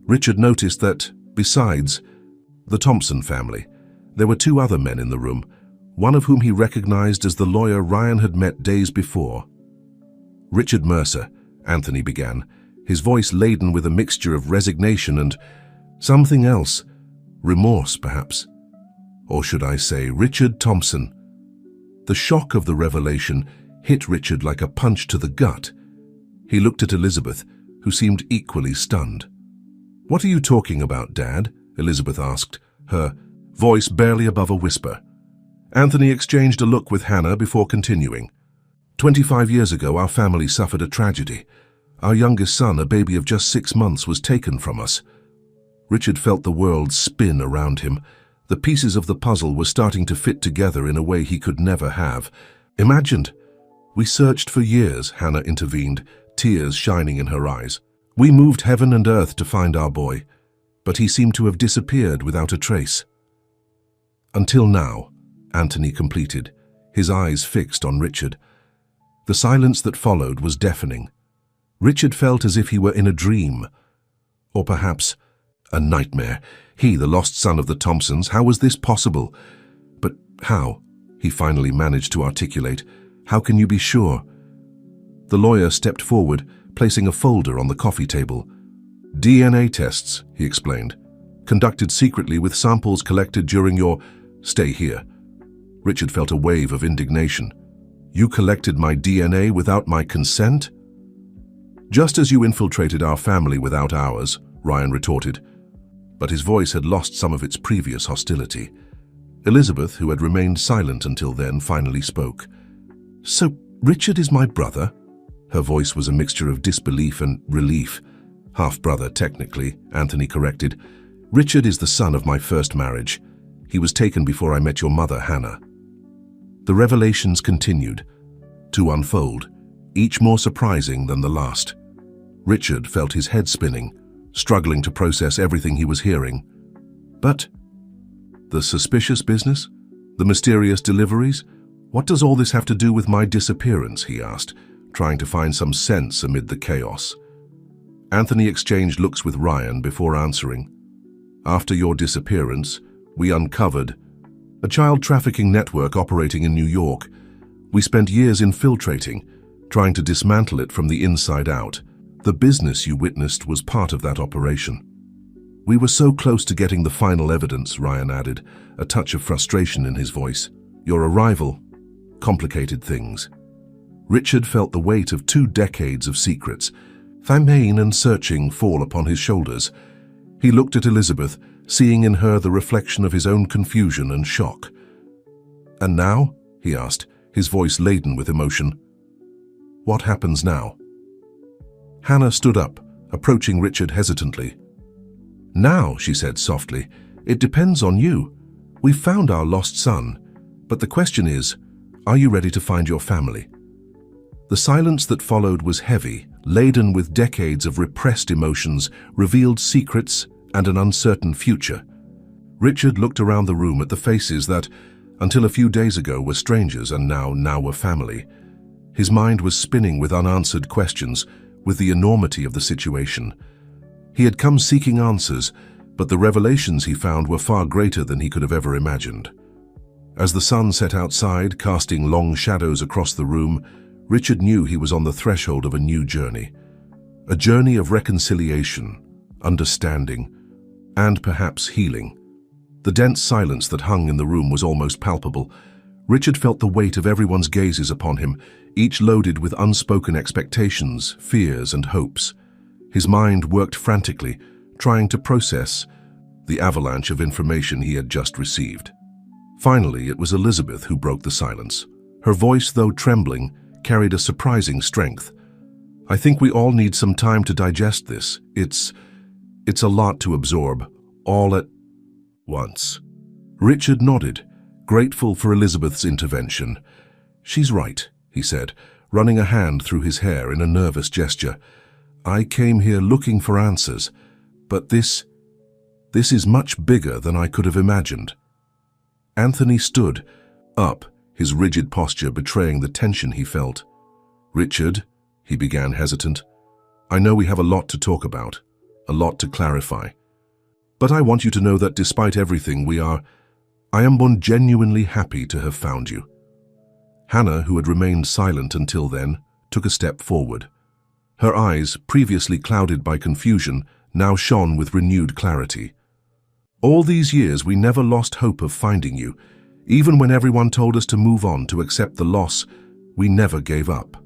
Richard noticed that, besides the Thompson family, there were two other men in the room, one of whom he recognized as the lawyer Ryan had met days before. "Richard Mercer," Anthony began, his voice laden with a mixture of resignation and something else, remorse perhaps. Or should I say, Richard Thompson. The shock of the revelation hit Richard like a punch to the gut. He looked at Elizabeth, who seemed equally stunned. "What are you talking about, Dad?" Elizabeth asked, her voice barely above a whisper. Anthony exchanged a look with Hannah before continuing. 25 years ago, our family suffered a tragedy. Our youngest son, a baby of just 6 months, was taken from us. Richard felt the world spin around him. The pieces of the puzzle were starting to fit together in a way he could never have imagined. "We searched for years," Hannah intervened, tears shining in her eyes. "We moved heaven and earth to find our boy, but he seemed to have disappeared without a trace. Until now," Anthony completed, his eyes fixed on Richard. The silence that followed was deafening. Richard felt as if he were in a dream, or perhaps a nightmare. He, the lost son of the Thompsons, how was this possible? But how? He finally managed to articulate. How can you be sure? The lawyer stepped forward, placing a folder on the coffee table. DNA tests, he explained, conducted secretly with samples collected during your stay here. Richard felt a wave of indignation. You collected my DNA without my consent? Just as you infiltrated our family without ours, Ryan retorted. But his voice had lost some of its previous hostility. Elizabeth, who had remained silent until then, finally spoke. So, Richard is my brother? Her voice was a mixture of disbelief and relief. Half-brother, technically, Anthony corrected. Richard is the son of my first marriage. He was taken before I met your mother, Hannah. The revelations continued to unfold, each more surprising than the last. Richard felt his head spinning, struggling to process everything he was hearing. But the suspicious business? The mysterious deliveries? What does all this have to do with my disappearance, he asked, trying to find some sense amid the chaos. Anthony exchanged looks with Ryan before answering. After your disappearance, we uncovered a child trafficking network operating in New York. We spent years infiltrating, trying to dismantle it from the inside out. The business you witnessed was part of that operation. We were so close to getting the final evidence, Ryan added, a touch of frustration in his voice. Your arrival complicated things. Richard felt the weight of 2 decades of secrets, famine and searching, fall upon his shoulders. He looked at Elizabeth, seeing in her the reflection of his own confusion and shock. And now? He asked, his voice laden with emotion. What happens now? Hannah stood up, approaching Richard hesitantly. Now, she said softly, it depends on you. We've found our lost son, but the question is, are you ready to find your family? The silence that followed was heavy, laden with decades of repressed emotions, revealed secrets and an uncertain future. Richard looked around the room at the faces that, until a few days ago, were strangers and now were family. His mind was spinning with unanswered questions, with the enormity of the situation. He had come seeking answers, but the revelations he found were far greater than he could have ever imagined. As the sun set outside, casting long shadows across the room, Richard knew he was on the threshold of a new journey. A journey of reconciliation, understanding, and perhaps healing. The dense silence that hung in the room was almost palpable. Richard felt the weight of everyone's gazes upon him, each loaded with unspoken expectations, fears, and hopes. His mind worked frantically, trying to process the avalanche of information he had just received. Finally, it was Elizabeth who broke the silence. Her voice, though trembling, carried a surprising strength. I think we all need some time to digest this. It's a lot to absorb, all at once. Richard nodded, grateful for Elizabeth's intervention. She's right, he said, running a hand through his hair in a nervous gesture. I came here looking for answers, but this is much bigger than I could have imagined. Anthony stood up, his rigid posture betraying the tension he felt. Richard, he began hesitant, I know we have a lot to talk about, a lot to clarify. But I want you to know that despite everything I am genuinely happy to have found you. Hannah, who had remained silent until then, took a step forward. Her eyes, previously clouded by confusion, now shone with renewed clarity. All these years we never lost hope of finding you. Even when everyone told us to move on, to accept the loss, we never gave up.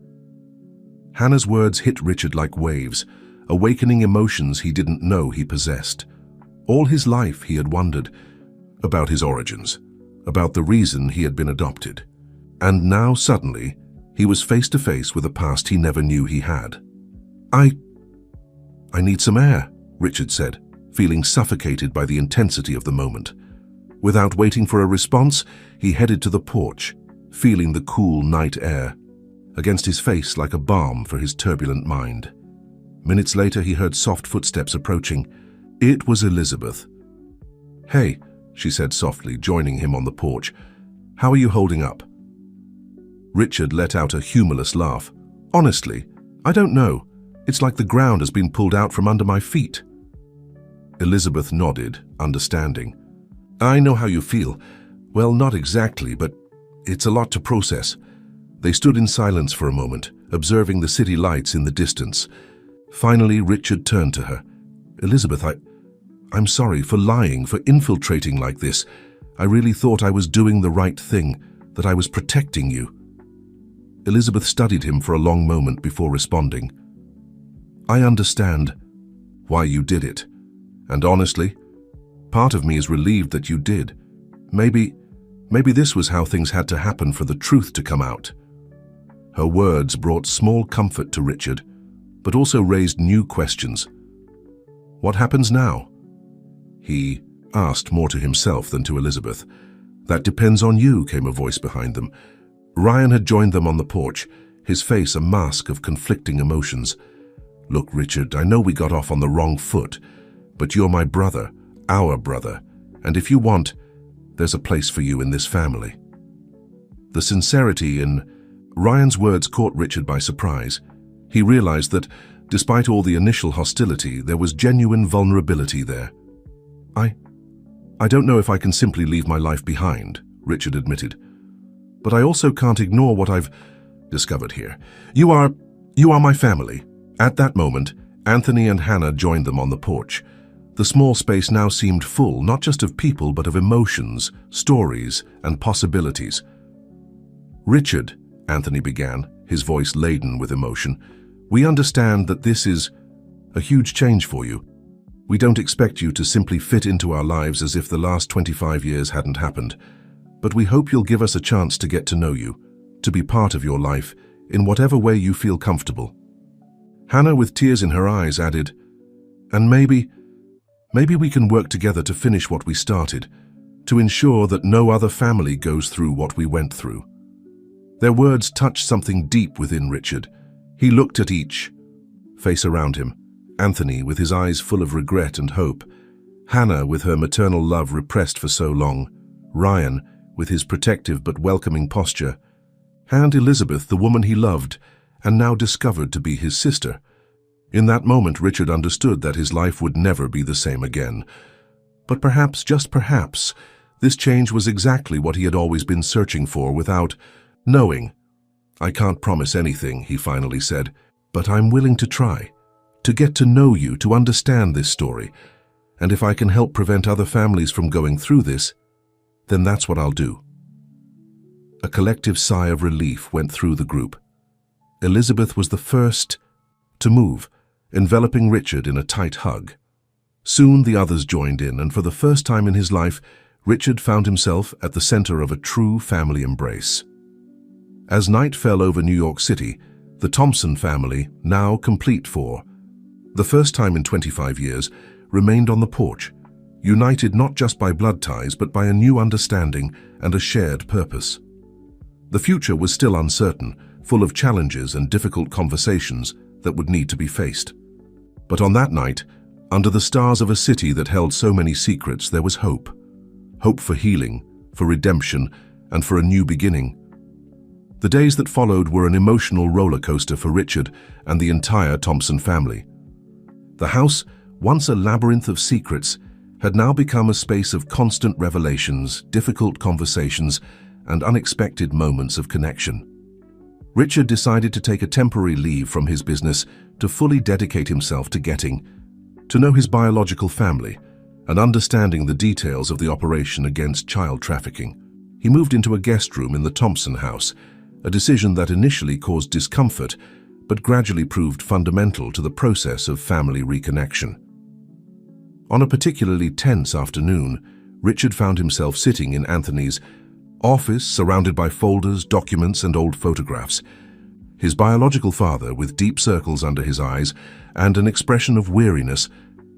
Hannah's words hit Richard like waves, awakening emotions he didn't know he possessed. All his life he had wondered about his origins, about the reason he had been adopted. And now, suddenly, he was face to face with a past he never knew he had. I need some air, Richard said, feeling suffocated by the intensity of the moment. Without waiting for a response, he headed to the porch, feeling the cool night air against his face like a balm for his turbulent mind. Minutes later, he heard soft footsteps approaching. It was Elizabeth. Hey, she said softly, joining him on the porch. How are you holding up?" Richard let out a humorless laugh. "Honestly, I don't know. It's like the ground has been pulled out from under my feet." Elizabeth nodded, understanding. "I know how you feel. Well, not exactly, but it's a lot to process." They stood in silence for a moment, observing the city lights in the distance. Finally, Richard turned to her. "Elizabeth, I'm sorry for lying, for infiltrating like this. I really thought I was doing the right thing, that I was protecting you." Elizabeth studied him for a long moment before responding. "I understand why you did it. And honestly, part of me is relieved that you did. Maybe this was how things had to happen for the truth to come out." Her words brought small comfort to Richard, but also raised new questions. "What happens now?" He asked, more to himself than to Elizabeth. "That depends on you," came a voice behind them. Ryan had joined them on the porch, his face a mask of conflicting emotions. "Look, Richard, I know we got off on the wrong foot, but you're my brother, our brother, and if you want, there's a place for you in this family." The sincerity in Ryan's words caught Richard by surprise. He realized that, despite all the initial hostility, there was genuine vulnerability there. I don't know if I can simply leave my life behind," Richard admitted. "But I also can't ignore what I've discovered here. You are my family." At that moment, Anthony and Hannah joined them on the porch. The small space now seemed full, not just of people, but of emotions, stories, and possibilities. "Richard," Anthony began, his voice laden with emotion, "we understand that this is a huge change for you. We don't expect you to simply fit into our lives as if the last 25 years hadn't happened, but we hope you'll give us a chance to get to know you, to be part of your life, in whatever way you feel comfortable." Hannah, with tears in her eyes, added, "And maybe we can work together to finish what we started, to ensure that no other family goes through what we went through." Their words touched something deep within Richard. He looked at each face around him. Anthony, with his eyes full of regret and hope. Hannah, with her maternal love repressed for so long. Ryan, with his protective but welcoming posture. And Elizabeth, the woman he loved, and now discovered to be his sister. In that moment, Richard understood that his life would never be the same again. But perhaps, just perhaps, this change was exactly what he had always been searching for without knowing. "I can't promise anything," he finally said, "but I'm willing to try, to get to know you, to understand this story. And if I can help prevent other families from going through this, then that's what I'll do." A collective sigh of relief went through the group. Elizabeth was the first to move, enveloping Richard in a tight hug. Soon the others joined in, and for the first time in his life, Richard found himself at the center of a true family embrace. As night fell over New York City, the Thompson family, now complete for the first time in 25 years, remained on the porch, united not just by blood ties but by a new understanding and a shared purpose. The future was still uncertain, full of challenges and difficult conversations that would need to be faced. But on that night, under the stars of a city that held so many secrets, there was hope. Hope for healing, for redemption, and for a new beginning. The days that followed were an emotional roller coaster for Richard and the entire Thompson family. The house, once a labyrinth of secrets, had now become a space of constant revelations, difficult conversations, and unexpected moments of connection. Richard decided to take a temporary leave from his business to fully dedicate himself to getting to know his biological family and understanding the details of the operation against child trafficking. He moved into a guest room in the Thompson house, a decision that initially caused discomfort but gradually proved fundamental to the process of family reconnection. On a particularly tense afternoon, Richard found himself sitting in Anthony's office, surrounded by folders, documents, and old photographs. His biological father, with deep circles under his eyes and an expression of weariness,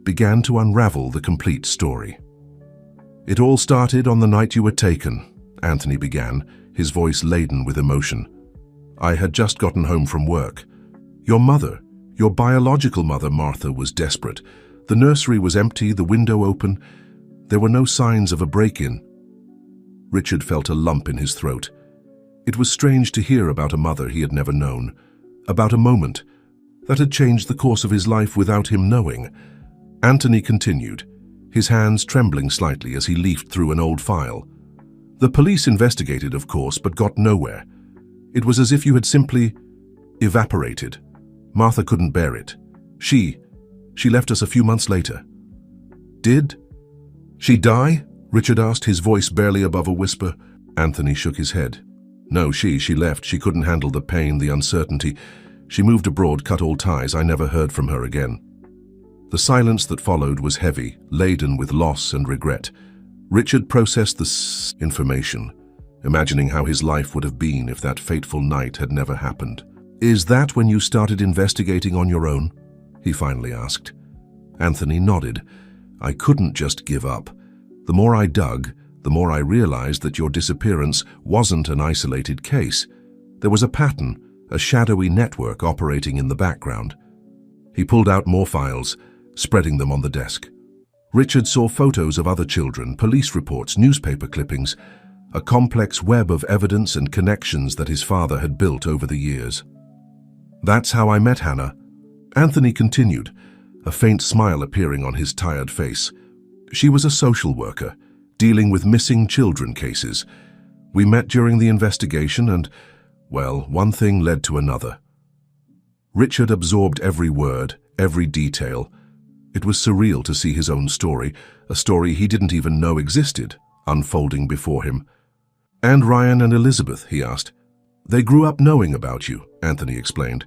began to unravel the complete story. "It all started on the night you were taken," Anthony began, his voice laden with emotion. "I had just gotten home from work. Your mother, your biological mother, Martha, was desperate. The nursery was empty, the window open. There were no signs of a break-in." Richard felt a lump in his throat. It was strange to hear about a mother he had never known, about a moment that had changed the course of his life without him knowing. Anthony continued, his hands trembling slightly as he leafed through an old file. The police investigated, of course, but got nowhere. It was as if you had simply evaporated. Martha couldn't bear it. She left us a few months later. Did she die? Richard asked, his voice barely above a whisper. Anthony shook his head. No, she left. She couldn't handle the pain, the uncertainty. She moved abroad, cut all ties. I never heard from her again. The silence that followed was heavy, laden with loss and regret. Richard processed the information, imagining how his life would have been if that fateful night had never happened. Is that when you started investigating on your own? He finally asked. Anthony nodded. I couldn't just give up. The more I dug, the more I realized that your disappearance wasn't an isolated case. There was a pattern, a shadowy network operating in the background. He pulled out more files, spreading them on the desk. Richard saw photos of other children, police reports, newspaper clippings, a complex web of evidence and connections that his father had built over the years. That's how I met Hannah. Anthony continued, a faint smile appearing on his tired face. She was a social worker, dealing with missing children cases. We met during the investigation and, well, one thing led to another. Richard absorbed every word, every detail. It was surreal to see his own story, a story he didn't even know existed, unfolding before him. And Ryan and Elizabeth, he asked. They grew up knowing about you, Anthony explained.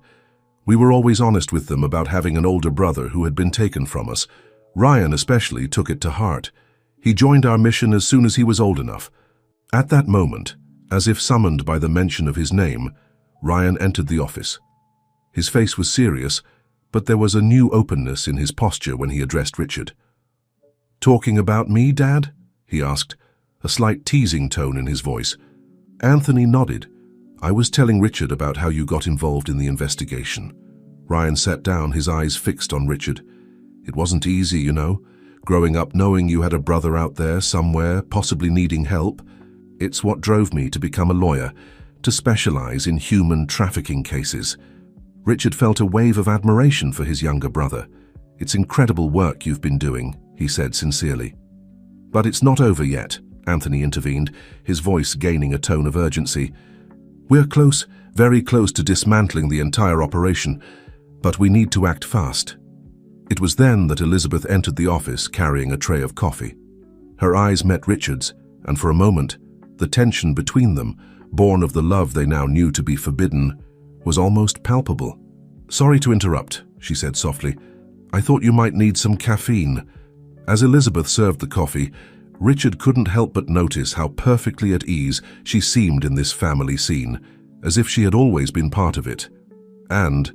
We were always honest with them about having an older brother who had been taken from us. Ryan especially took it to heart. He joined our mission as soon as he was old enough. At that moment, as if summoned by the mention of his name, Ryan entered the office. His face was serious, but there was a new openness in his posture when he addressed Richard. Talking about me, Dad? He asked, a slight teasing tone in his voice. Anthony nodded. I was telling Richard about how you got involved in the investigation. Ryan sat down, his eyes fixed on Richard. It wasn't easy, you know, growing up knowing you had a brother out there somewhere, possibly needing help. It's what drove me to become a lawyer, to specialize in human trafficking cases. Richard felt a wave of admiration for his younger brother. It's incredible work you've been doing, he said sincerely. But it's not over yet, Anthony intervened, his voice gaining a tone of urgency. We're close, very close to dismantling the entire operation, but we need to act fast. It was then that Elizabeth entered the office carrying a tray of coffee. Her eyes met Richard's, and for a moment, the tension between them, born of the love they now knew to be forbidden, was almost palpable. Sorry to interrupt, she said softly. I thought you might need some caffeine. As Elizabeth served the coffee, Richard couldn't help but notice how perfectly at ease she seemed in this family scene, as if she had always been part of it. And,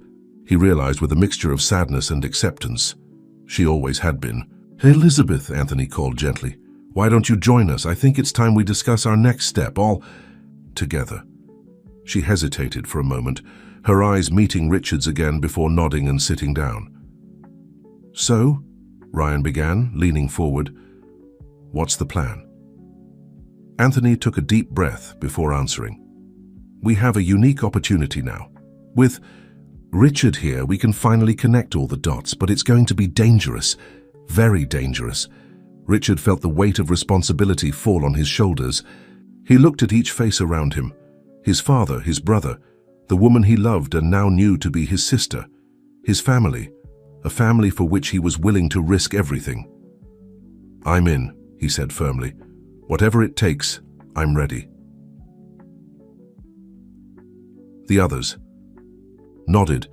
he realized with a mixture of sadness and acceptance, she always had been. Elizabeth, Anthony called gently. Why don't you join us? I think it's time we discuss our next step, all together. She hesitated for a moment, her eyes meeting Richard's again before nodding and sitting down. So, Ryan began, leaning forward, what's the plan? Anthony took a deep breath before answering. We have a unique opportunity now. With Richard here, we can finally connect all the dots, but it's going to be dangerous, very dangerous. Richard felt the weight of responsibility fall on his shoulders. He looked at each face around him. His father, his brother, the woman he loved and now knew to be his sister, his family, a family for which he was willing to risk everything. I'm in, he said firmly. Whatever it takes, I'm ready. The others nodded,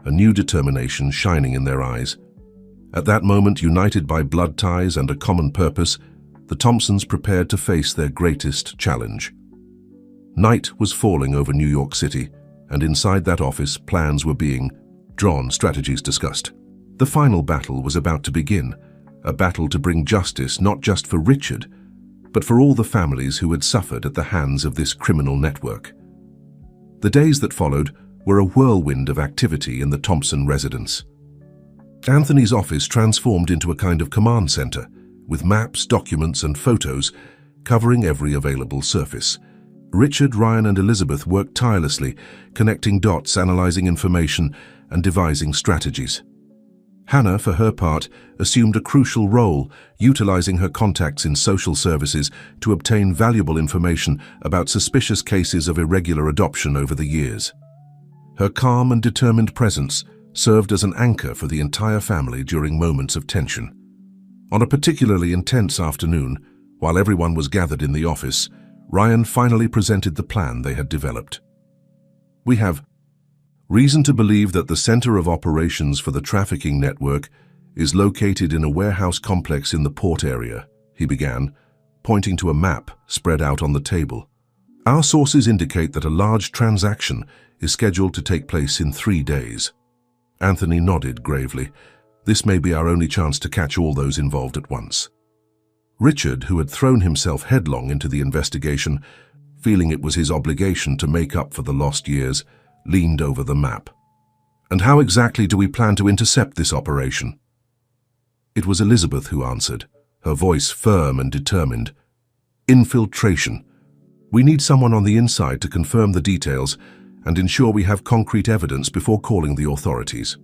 a new determination shining in their eyes. At that moment, united by blood ties and a common purpose, the Thompsons prepared to face their greatest challenge. Night was falling over New York City, and inside that office, plans were being drawn, strategies discussed. The final battle was about to begin, a battle to bring justice not just for Richard, but for all the families who had suffered at the hands of this criminal network. The days that followed were a whirlwind of activity in the Thompson residence. Anthony's office transformed into a kind of command center, with maps, documents, and photos covering every available surface. Richard, Ryan, and Elizabeth worked tirelessly, connecting dots, analyzing information, and devising strategies. Hannah, for her part, assumed a crucial role, utilizing her contacts in social services to obtain valuable information about suspicious cases of irregular adoption over the years. Her calm and determined presence served as an anchor for the entire family during moments of tension. On a particularly intense afternoon, while everyone was gathered in the office, Ryan finally presented the plan they had developed. "We have reason to believe that the center of operations for the trafficking network is located in a warehouse complex in the port area," he began, pointing to a map spread out on the table. "Our sources indicate that a large transaction is scheduled to take place in 3 days." Anthony nodded gravely. "This may be our only chance to catch all those involved at once." Richard, who had thrown himself headlong into the investigation, feeling it was his obligation to make up for the lost years, leaned over the map. "And how exactly do we plan to intercept this operation?" It was Elizabeth who answered, her voice firm and determined. "Infiltration. We need someone on the inside to confirm the details and ensure we have concrete evidence before calling the authorities."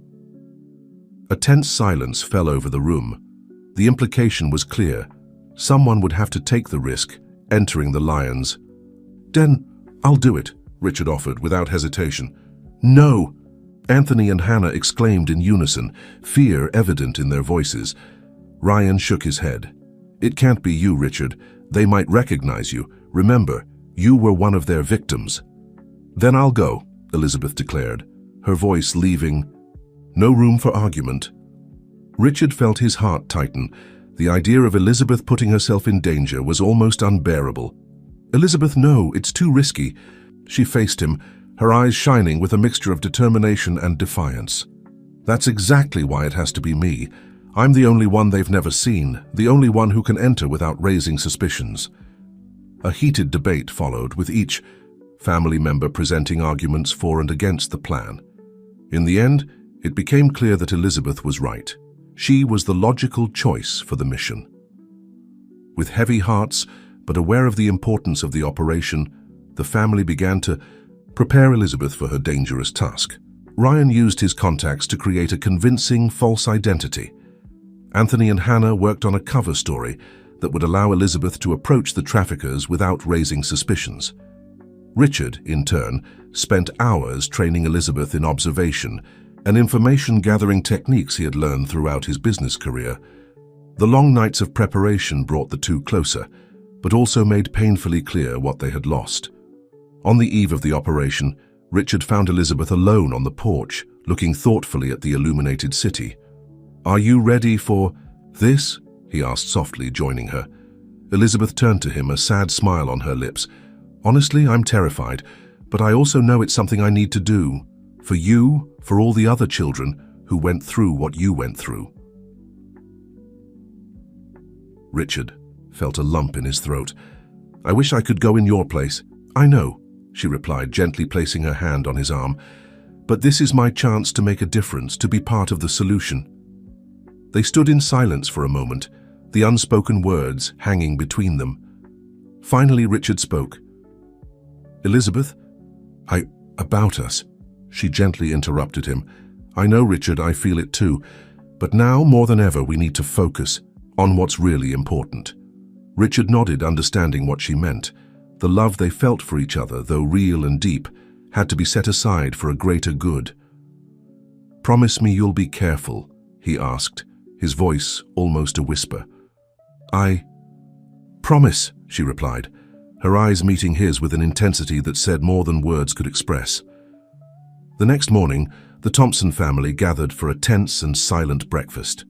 A tense silence fell over the room. The implication was clear. Someone would have to take the risk, entering the Lions. "Den, I'll do it," Richard offered without hesitation. "No!" Anthony and Hannah exclaimed in unison, fear evident in their voices. Ryan shook his head. "It can't be you, Richard. They might recognize you. Remember, you were one of their victims." "Then I'll go," Elizabeth declared, her voice leaving no room for argument. Richard felt his heart tighten. The idea of Elizabeth putting herself in danger was almost unbearable. "Elizabeth, no, it's too risky." She faced him, her eyes shining with a mixture of determination and defiance. "That's exactly why it has to be me. I'm the only one they've never seen, the only one who can enter without raising suspicions." A heated debate followed, with each family member presenting arguments for and against the plan. In the end, it became clear that Elizabeth was right. She was the logical choice for the mission. With heavy hearts, but aware of the importance of the operation, the family began to prepare Elizabeth for her dangerous task. Ryan used his contacts to create a convincing false identity. Anthony and Hannah worked on a cover story that would allow Elizabeth to approach the traffickers without raising suspicions. Richard, in turn, spent hours training Elizabeth in observation and information-gathering techniques he had learned throughout his business career. The long nights of preparation brought the two closer, but also made painfully clear what they had lost. On the eve of the operation, Richard found Elizabeth alone on the porch, looking thoughtfully at the illuminated city. "Are you ready for this?" he asked softly, joining her. Elizabeth turned to him, a sad smile on her lips. "Honestly, I'm terrified, but I also know it's something I need to do. For you, for all the other children who went through what you went through." Richard felt a lump in his throat. "I wish I could go in your place." "I know," she replied, gently placing her hand on his arm. "But this is my chance to make a difference, to be part of the solution." They stood in silence for a moment, the unspoken words hanging between them. Finally, Richard spoke. "Elizabeth, about us." She gently interrupted him. "I know, Richard, I feel it too. But now, more than ever, we need to focus on what's really important." Richard nodded, understanding what she meant. The love they felt for each other, though real and deep, had to be set aside for a greater good. "Promise me you'll be careful," he asked, his voice almost a whisper. "I promise," she replied, her eyes meeting his with an intensity that said more than words could express. The next morning, the Thompson family gathered for a tense and silent breakfast.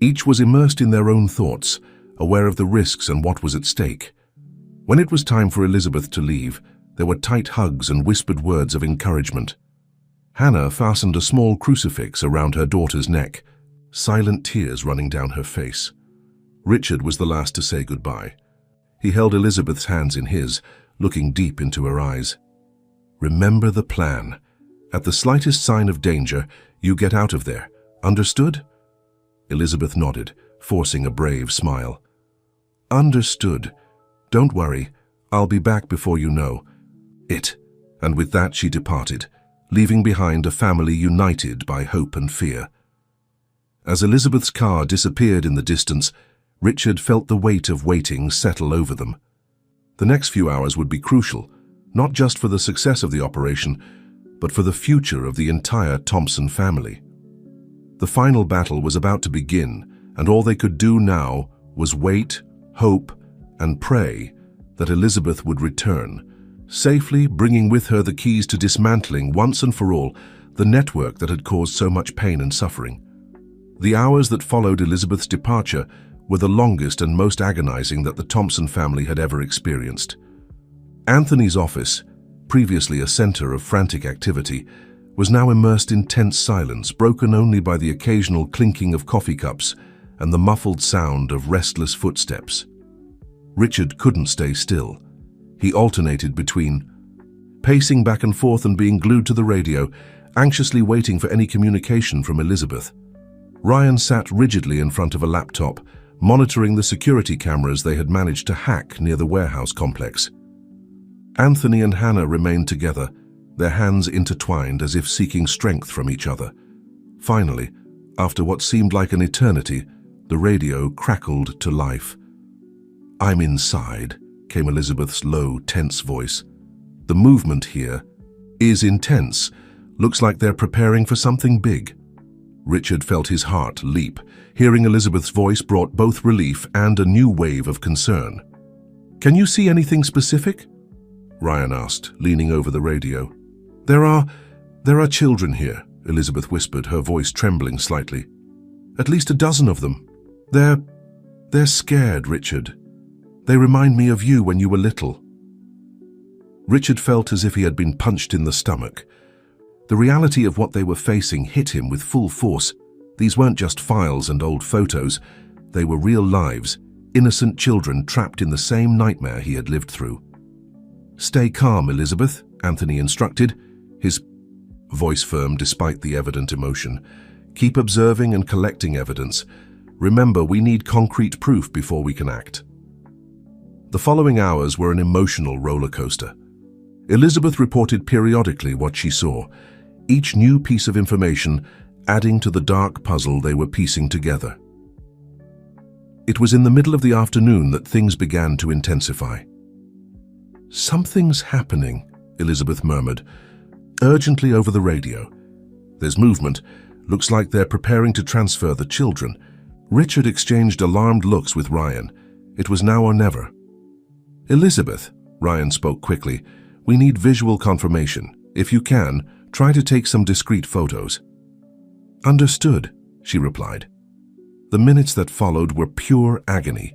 Each was immersed in their own thoughts, aware of the risks and what was at stake. When it was time for Elizabeth to leave, there were tight hugs and whispered words of encouragement. Hannah fastened a small crucifix around her daughter's neck, silent tears running down her face. Richard was the last to say goodbye. He held Elizabeth's hands in his, looking deep into her eyes. "Remember the plan. At the slightest sign of danger, you get out of there. Understood?" Elizabeth nodded, forcing a brave smile. "Understood," Don't worry, I'll be back before you know it." And with that she departed, leaving behind a family united by hope and fear. As Elizabeth's car disappeared in the distance, Richard felt the weight of waiting settle over them. The next few hours would be crucial, not just for the success of the operation, but for the future of the entire Thompson family. The final battle was about to begin, and all they could do now was wait, hope, and pray that Elizabeth would return, safely bringing with her the keys to dismantling once and for all the network that had caused so much pain and suffering. The hours that followed Elizabeth's departure were the longest and most agonizing that the Thompson family had ever experienced. Anthony's office, previously a center of frantic activity, was now immersed in tense silence, broken only by the occasional clinking of coffee cups and the muffled sound of restless footsteps. Richard couldn't stay still. He alternated between pacing back and forth and being glued to the radio, anxiously waiting for any communication from Elizabeth. Ryan sat rigidly in front of a laptop, monitoring the security cameras they had managed to hack near the warehouse complex. Anthony and Hannah remained together, their hands intertwined as if seeking strength from each other. Finally, after what seemed like an eternity, the radio crackled to life. "I'm inside," came Elizabeth's low, tense voice. "The movement here is intense. Looks like they're preparing for something big." Richard felt his heart leap. Hearing Elizabeth's voice brought both relief and a new wave of concern. "Can you see anything specific?" Ryan asked, leaning over the radio. There are children here," Elizabeth whispered, her voice trembling slightly. "At least a dozen of them. They're scared, Richard. They remind me of you when you were little." Richard felt as if he had been punched in the stomach. The reality of what they were facing hit him with full force. These weren't just files and old photos. They were real lives, innocent children trapped in the same nightmare he had lived through. "Stay calm, Elizabeth," Anthony instructed, his voice firm despite the evident emotion. "Keep observing and collecting evidence. Remember, we need concrete proof before we can act." The following hours were an emotional roller coaster. Elizabeth reported periodically what she saw, each new piece of information adding to the dark puzzle they were piecing together. It was in the middle of the afternoon that things began to intensify. "Something's happening," Elizabeth murmured, urgently over the radio. "There's movement. Looks like they're preparing to transfer the children." Richard exchanged alarmed looks with Ryan. It was now or never. "Elizabeth," Ryan spoke quickly, "we need visual confirmation. If you can, try to take some discrete photos." "Understood," she replied. The minutes that followed were pure agony.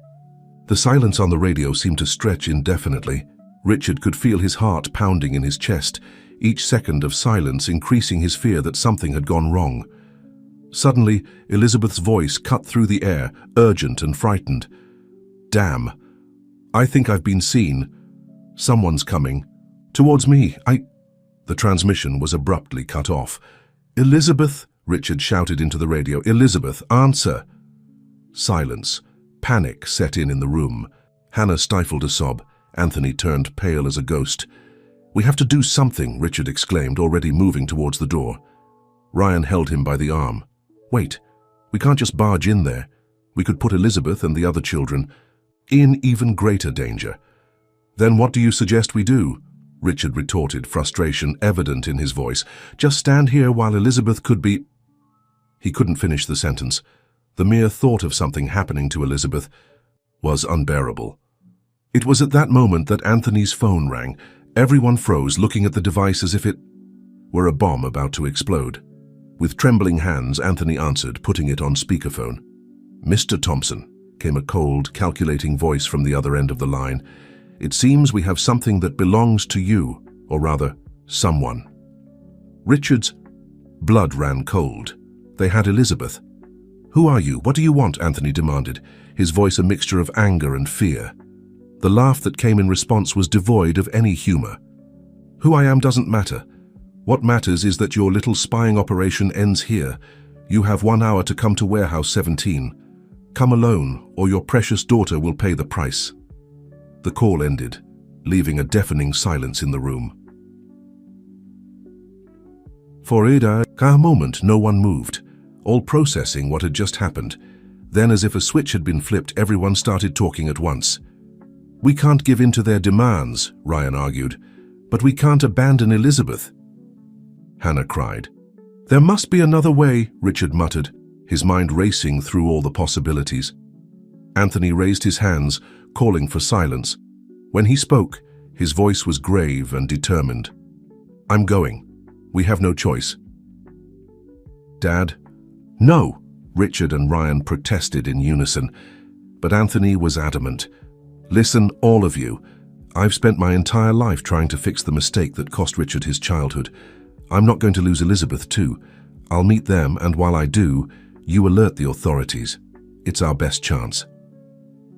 The silence on the radio seemed to stretch indefinitely. Richard could feel his heart pounding in his chest, each second of silence increasing his fear that something had gone wrong. Suddenly, Elizabeth's voice cut through the air, urgent and frightened. "Damn. I think I've been seen. Someone's coming. Towards me. The transmission was abruptly cut off. "Elizabeth," Richard shouted into the radio. "Elizabeth, answer." Silence. Panic set in the room. Hannah stifled a sob. Anthony turned pale as a ghost. "We have to do something," Richard exclaimed, already moving towards the door. Ryan held him by the arm. "Wait, we can't just barge in there. We could put Elizabeth and the other children in even greater danger." "Then what do you suggest we do?" Richard retorted, frustration evident in his voice. "Just stand here while Elizabeth could be—" He couldn't finish the sentence. The mere thought of something happening to Elizabeth was unbearable. It was at that moment that Anthony's phone rang. Everyone froze, looking at the device as if it were a bomb about to explode. With trembling hands, Anthony answered, putting it on speakerphone. "Mr. Thompson," came a cold, calculating voice from the other end of the line. "It seems we have something that belongs to you, or rather, someone." Richard's blood ran cold. They had Elizabeth. "Who are you? What do you want?" Anthony demanded, his voice a mixture of anger and fear. The laugh that came in response was devoid of any humor. "Who I am doesn't matter. What matters is that your little spying operation ends here. You have 1 hour to come to Warehouse 17. Come alone, or your precious daughter will pay the price." The call ended, leaving a deafening silence in the room. For a moment, no one moved, all processing what had just happened. Then, as if a switch had been flipped, everyone started talking at once. "We can't give in to their demands," Ryan argued. "But we can't abandon Elizabeth," Hannah cried. "There must be another way," Richard muttered, his mind racing through all the possibilities. Anthony raised his hands, calling for silence. When he spoke, his voice was grave and determined. "I'm going. We have no choice." "Dad?" "No," Richard and Ryan protested in unison, but Anthony was adamant. "Listen, all of you. I've spent my entire life trying to fix the mistake that cost Richard his childhood. I'm not going to lose Elizabeth too. I'll meet them, and while I do, you alert the authorities. It's our best chance."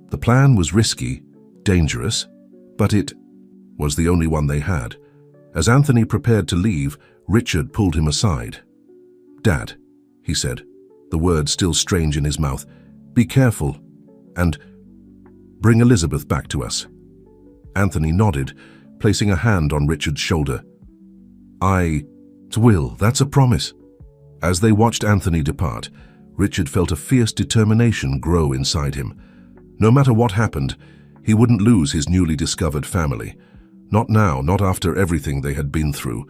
The plan was risky, dangerous, but it was the only one they had. As Anthony prepared to leave, Richard pulled him aside. "Dad," he said, the words still strange in his mouth, "be careful, and bring Elizabeth back to us." Anthony nodded, placing a hand on Richard's shoulder. "I will, that's a promise." As they watched Anthony depart, Richard felt a fierce determination grow inside him. No matter what happened, he wouldn't lose his newly discovered family. Not now, not after everything they had been through.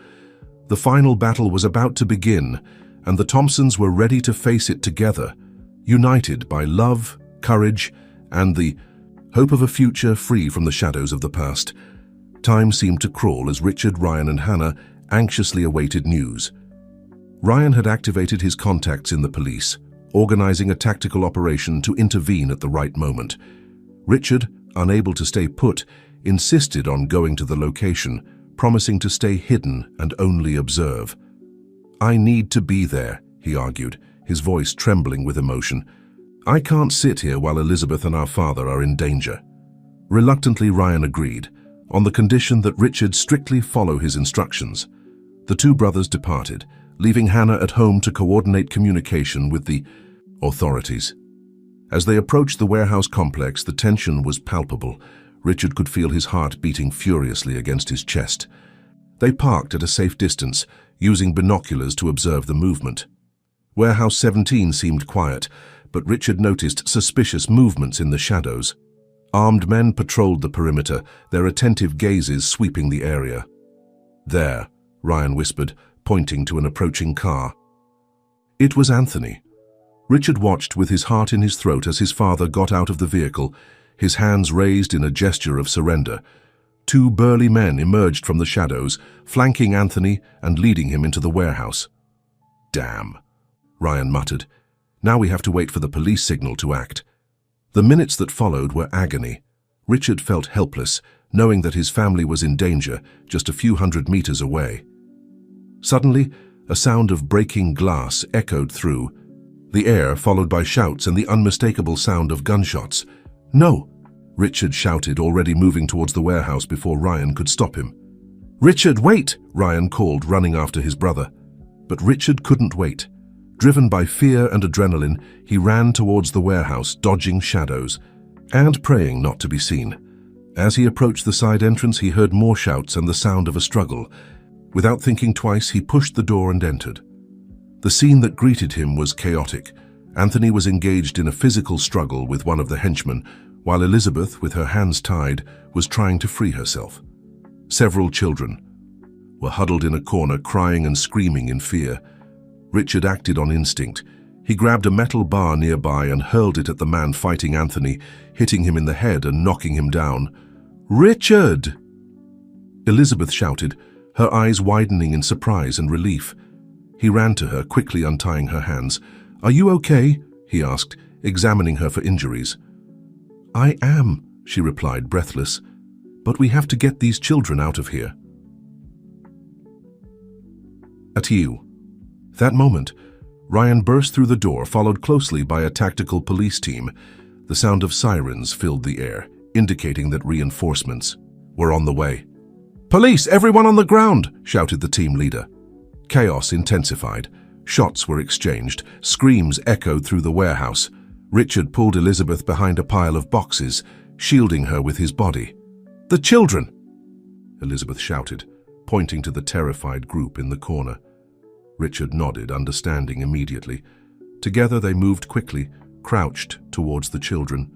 The final battle was about to begin, and the Thompsons were ready to face it together, united by love, courage, and the hope of a future free from the shadows of the past. Time seemed to crawl as Richard, Ryan, and Hannah anxiously awaited news. Ryan had activated his contacts in the police, organizing a tactical operation to intervene at the right moment. Richard, unable to stay put, insisted on going to the location, promising to stay hidden and only observe. "I need to be there," he argued, his voice trembling with emotion. "I can't sit here while Elizabeth and our father are in danger." Reluctantly, Ryan agreed, on the condition that Richard strictly follow his instructions. The two brothers departed, leaving Hannah at home to coordinate communication with the authorities. As they approached the warehouse complex, the tension was palpable. Richard could feel his heart beating furiously against his chest. They parked at a safe distance, using binoculars to observe the movement. Warehouse 17 seemed quiet, but Richard noticed suspicious movements in the shadows. Armed men patrolled the perimeter, their attentive gazes sweeping the area. "There," Ryan whispered, pointing to an approaching car. It was Anthony. Richard watched with his heart in his throat as his father got out of the vehicle, his hands raised in a gesture of surrender. Two burly men emerged from the shadows, flanking Anthony and leading him into the warehouse. "Damn," Ryan muttered. "Now we have to wait for the police signal to act." The minutes that followed were agony. Richard felt helpless, knowing that his family was in danger just a few hundred meters away. Suddenly, a sound of breaking glass echoed through the air, followed by shouts and the unmistakable sound of gunshots. "No!" Richard shouted, already moving towards the warehouse before Ryan could stop him. "Richard, wait!" Ryan called, running after his brother. But Richard couldn't wait. Driven by fear and adrenaline, he ran towards the warehouse, dodging shadows and praying not to be seen. As he approached the side entrance, he heard more shouts and the sound of a struggle. Without thinking twice, he pushed the door and entered. The scene that greeted him was chaotic. Anthony was engaged in a physical struggle with one of the henchmen, while Elizabeth, with her hands tied, was trying to free herself. Several children were huddled in a corner, crying and screaming in fear. Richard acted on instinct. He grabbed a metal bar nearby and hurled it at the man fighting Anthony, hitting him in the head and knocking him down. "Richard!" Elizabeth shouted, her eyes widening in surprise and relief. He ran to her, quickly untying her hands. "Are you okay?" he asked, examining her for injuries. "I am," she replied, breathless. "But we have to get these children out of here." At you. That moment, Ryan burst through the door, followed closely by a tactical police team. The sound of sirens filled the air, indicating that reinforcements were on the way. "Police, everyone on the ground!" shouted the team leader. Chaos intensified. Shots were exchanged. Screams echoed through the warehouse. Richard pulled Elizabeth behind a pile of boxes, shielding her with his body. "The children!" Elizabeth shouted, pointing to the terrified group in the corner. Richard nodded, understanding immediately. Together they moved quickly, crouched towards the children.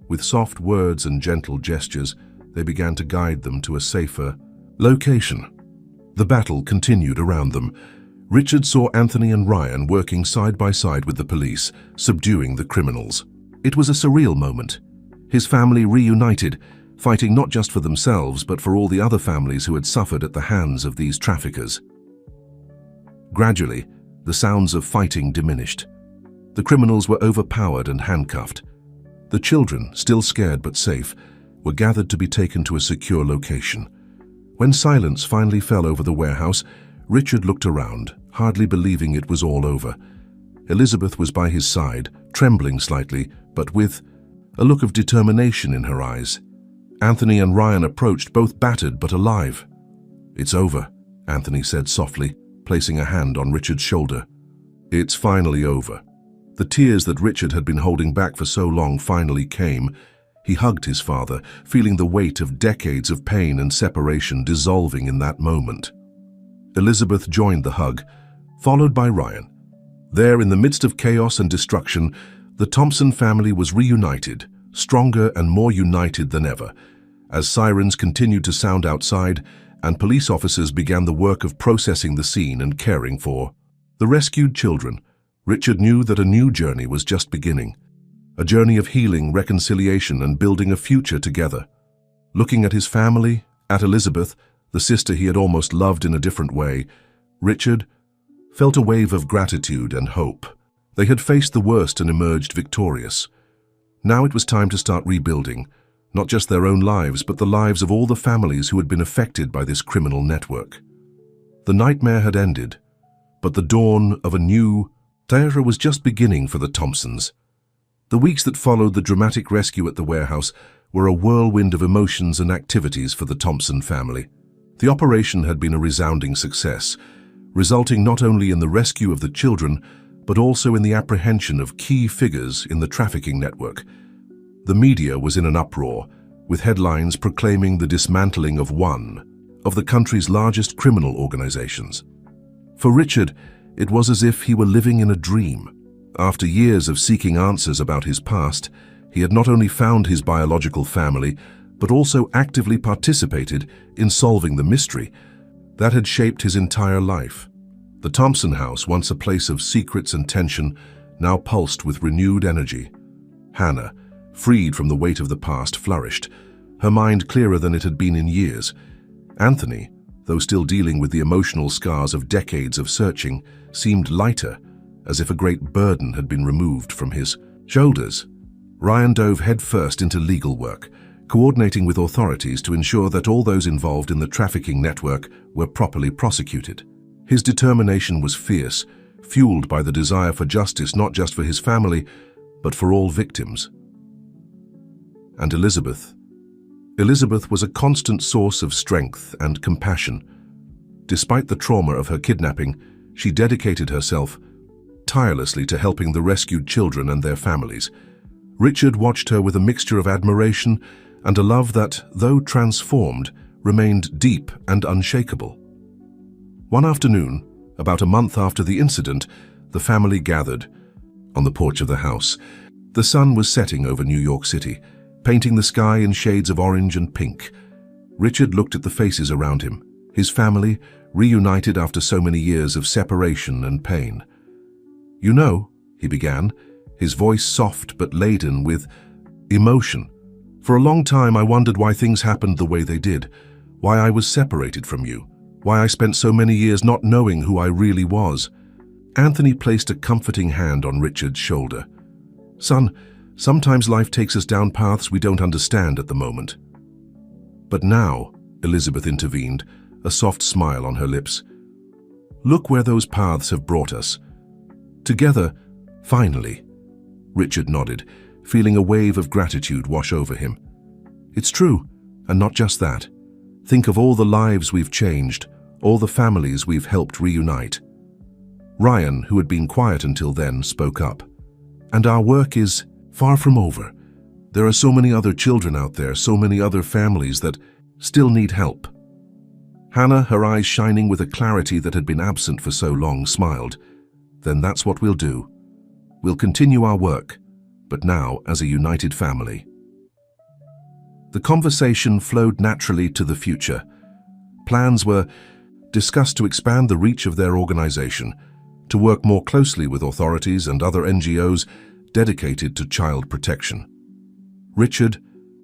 With soft words and gentle gestures, they began to guide them to a safer location. The battle continued around them. Richard saw Anthony and Ryan working side by side with the police, subduing the criminals. It was a surreal moment. His family reunited, fighting not just for themselves but for all the other families who had suffered at the hands of these traffickers. Gradually, the sounds of fighting diminished. The criminals were overpowered and handcuffed. The children, still scared but safe, were gathered to be taken to a secure location. When silence finally fell over the warehouse, Richard looked around, hardly believing it was all over. Elizabeth was by his side, trembling slightly, but with a look of determination in her eyes. Anthony and Ryan approached, both battered but alive. "It's over," Anthony said softly, placing a hand on Richard's shoulder. "It's finally over." The tears that Richard had been holding back for so long finally came. He hugged his father, feeling the weight of decades of pain and separation dissolving in that moment. Elizabeth joined the hug, followed by Ryan. There, in the midst of chaos and destruction, the Thompson family was reunited, stronger and more united than ever. As sirens continued to sound outside, and police officers began the work of processing the scene and caring for the rescued children, Richard knew that a new journey was just beginning. A journey of healing, reconciliation, and building a future together. Looking at his family, at Elizabeth, the sister he had almost loved in a different way, Richard felt a wave of gratitude and hope. They had faced the worst and emerged victorious. Now it was time to start rebuilding, not just their own lives, but the lives of all the families who had been affected by this criminal network. The nightmare had ended, but the dawn of a new era was just beginning for the Thompsons. The weeks that followed the dramatic rescue at the warehouse were a whirlwind of emotions and activities for the Thompson family. The operation had been a resounding success, resulting not only in the rescue of the children, but also in the apprehension of key figures in the trafficking network. The media was in an uproar, with headlines proclaiming the dismantling of one of the country's largest criminal organizations. For Richard, it was as if he were living in a dream. After years of seeking answers about his past, he had not only found his biological family, but also actively participated in solving the mystery that had shaped his entire life. The Thompson house, once a place of secrets and tension, now pulsed with renewed energy. Hannah, freed from the weight of the past, flourished, her mind clearer than it had been in years. Anthony, though still dealing with the emotional scars of decades of searching, seemed lighter, as if a great burden had been removed from his shoulders. Ryan dove headfirst into legal work, coordinating with authorities to ensure that all those involved in the trafficking network were properly prosecuted. His determination was fierce, fueled by the desire for justice not just for his family, but for all victims. And Elizabeth was a constant source of strength and compassion. Despite the trauma of her kidnapping, she dedicated herself tirelessly to helping the rescued children and their families. Richard watched her with a mixture of admiration and a love that, though transformed, remained deep and unshakable. One afternoon, about a month after the incident, the family gathered on the porch of the house. The sun was setting over New York City, painting the sky in shades of orange and pink. Richard looked at the faces around him, his family, reunited after so many years of separation and pain. "You know," he began, his voice soft but laden with emotion. "For a long time I wondered why things happened the way they did, why I was separated from you, why I spent so many years not knowing who I really was." Anthony placed a comforting hand on Richard's shoulder. "Son, sometimes life takes us down paths we don't understand at the moment." "But now," Elizabeth intervened, a soft smile on her lips, "look where those paths have brought us. Together, finally." Richard nodded, feeling a wave of gratitude wash over him. "It's true, and not just that. Think of all the lives we've changed, all the families we've helped reunite." Ryan, who had been quiet until then, spoke up. "And our work is far from over. There are so many other children out there, so many other families that Still need help?" Hannah, her eyes shining with a clarity that had been absent for so long, smiled. "Then that's what we'll do. We'll continue our work, but now as a united family." The conversation flowed naturally to the future. Plans were discussed to expand the reach of their organization, to work more closely with authorities and other NGOs dedicated to child protection. Richard,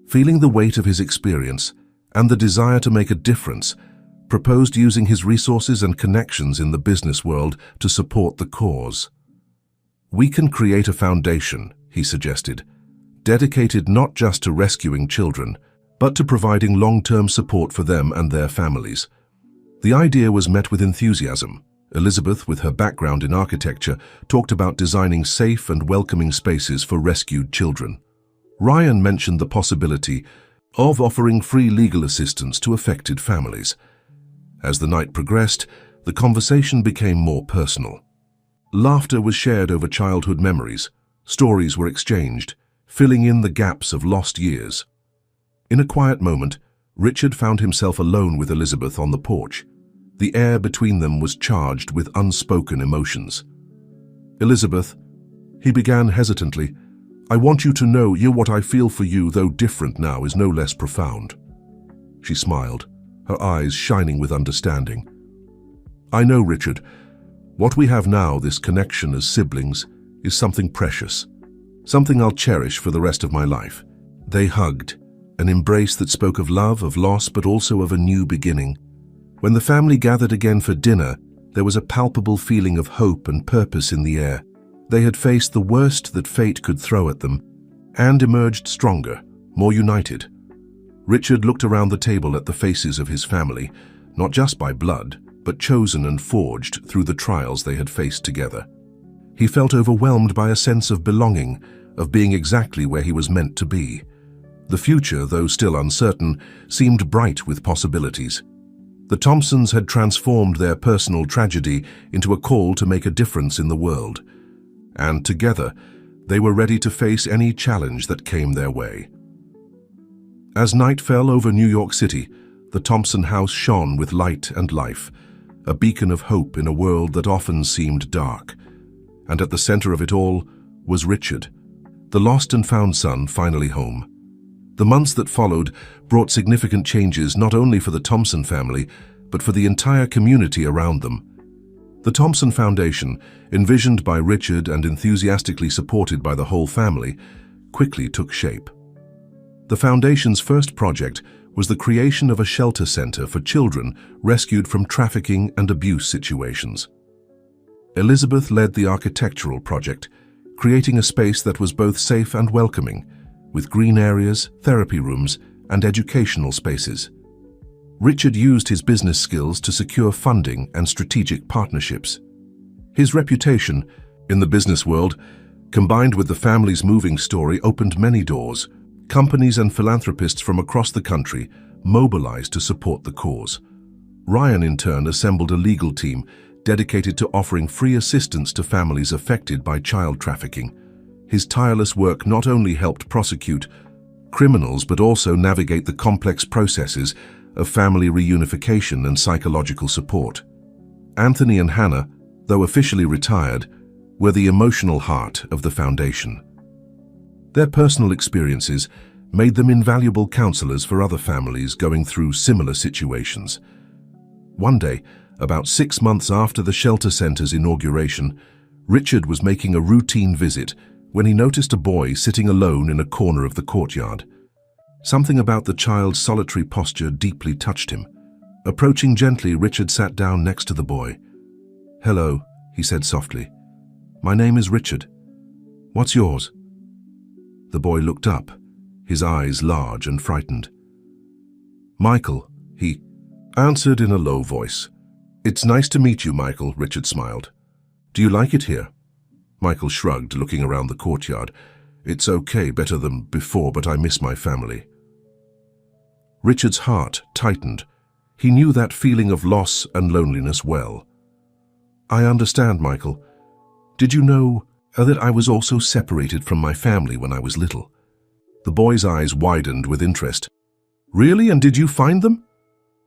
feeling the weight of his experience and the desire to make a difference, proposed using his resources and connections in the business world to support the cause. "We can create a foundation," he suggested, dedicated not just to rescuing children, but to providing long-term support for them and their families. The idea was met with enthusiasm. Elizabeth, with her background in architecture, talked about designing safe and welcoming spaces for rescued children. Ryan mentioned the possibility of offering free legal assistance to affected families. As the night progressed, the conversation became more personal. Laughter was shared over childhood memories. Stories were exchanged, filling in the gaps of lost years. In a quiet moment, Richard found himself alone with Elizabeth on the porch. The air between them was charged with unspoken emotions. "Elizabeth," he began hesitantly, "I want you to know what I feel for you, though different now, is no less profound." She smiled, her eyes shining with understanding. "I know, Richard. What we have now, this connection as siblings, is something precious, something I'll cherish for the rest of my life." They hugged, an embrace that spoke of love, of loss, but also of a new beginning. When the family gathered again for dinner, there was a palpable feeling of hope and purpose in the air. They had faced the worst that fate could throw at them, and emerged stronger, more united. Richard looked around the table at the faces of his family, not just by blood, but chosen and forged through the trials they had faced together. He felt overwhelmed by a sense of belonging, of being exactly where he was meant to be. The future, though still uncertain, seemed bright with possibilities. The Thompsons had transformed their personal tragedy into a call to make a difference in the world, and together they were ready to face any challenge that came their way. As night fell over New York City, the Thompson house shone with light and life, a beacon of hope in a world that often seemed dark. And at the center of it all was Richard, the lost and found son finally home. The months that followed brought significant changes not only for the Thompson family, but for the entire community around them. The Thompson Foundation, envisioned by Richard and enthusiastically supported by the whole family, quickly took shape. The foundation's first project was the creation of a shelter center for children rescued from trafficking and abuse situations. Elizabeth led the architectural project, creating a space that was both safe and welcoming, with green areas, therapy rooms, and educational spaces. Richard used his business skills to secure funding and strategic partnerships. His reputation in the business world, combined with the family's moving story, opened many doors. Companies and philanthropists from across the country mobilized to support the cause. Ryan, in turn, assembled a legal team dedicated to offering free assistance to families affected by child trafficking. His tireless work not only helped prosecute criminals, but also navigate the complex processes of family reunification and psychological support. Anthony and Hannah, though officially retired, were the emotional heart of the foundation. Their personal experiences made them invaluable counselors for other families going through similar situations. One day, about 6 months after the shelter center's inauguration, Richard was making a routine visit when he noticed a boy sitting alone in a corner of the courtyard. Something about the child's solitary posture deeply touched him. Approaching gently, Richard sat down next to the boy. "Hello," he said softly. "My name is Richard. What's yours?" The boy looked up, his eyes large and frightened. "Michael," he answered in a low voice. "It's nice to meet you, Michael," Richard smiled. "Do you like it here?" Michael shrugged, looking around the courtyard. "It's okay, better than before, but I miss my family." Richard's heart tightened. He knew that feeling of loss and loneliness well. "I understand, Michael. Did you know that I was also separated from my family when I was little?" The boy's eyes widened with interest. Really? And did you find them?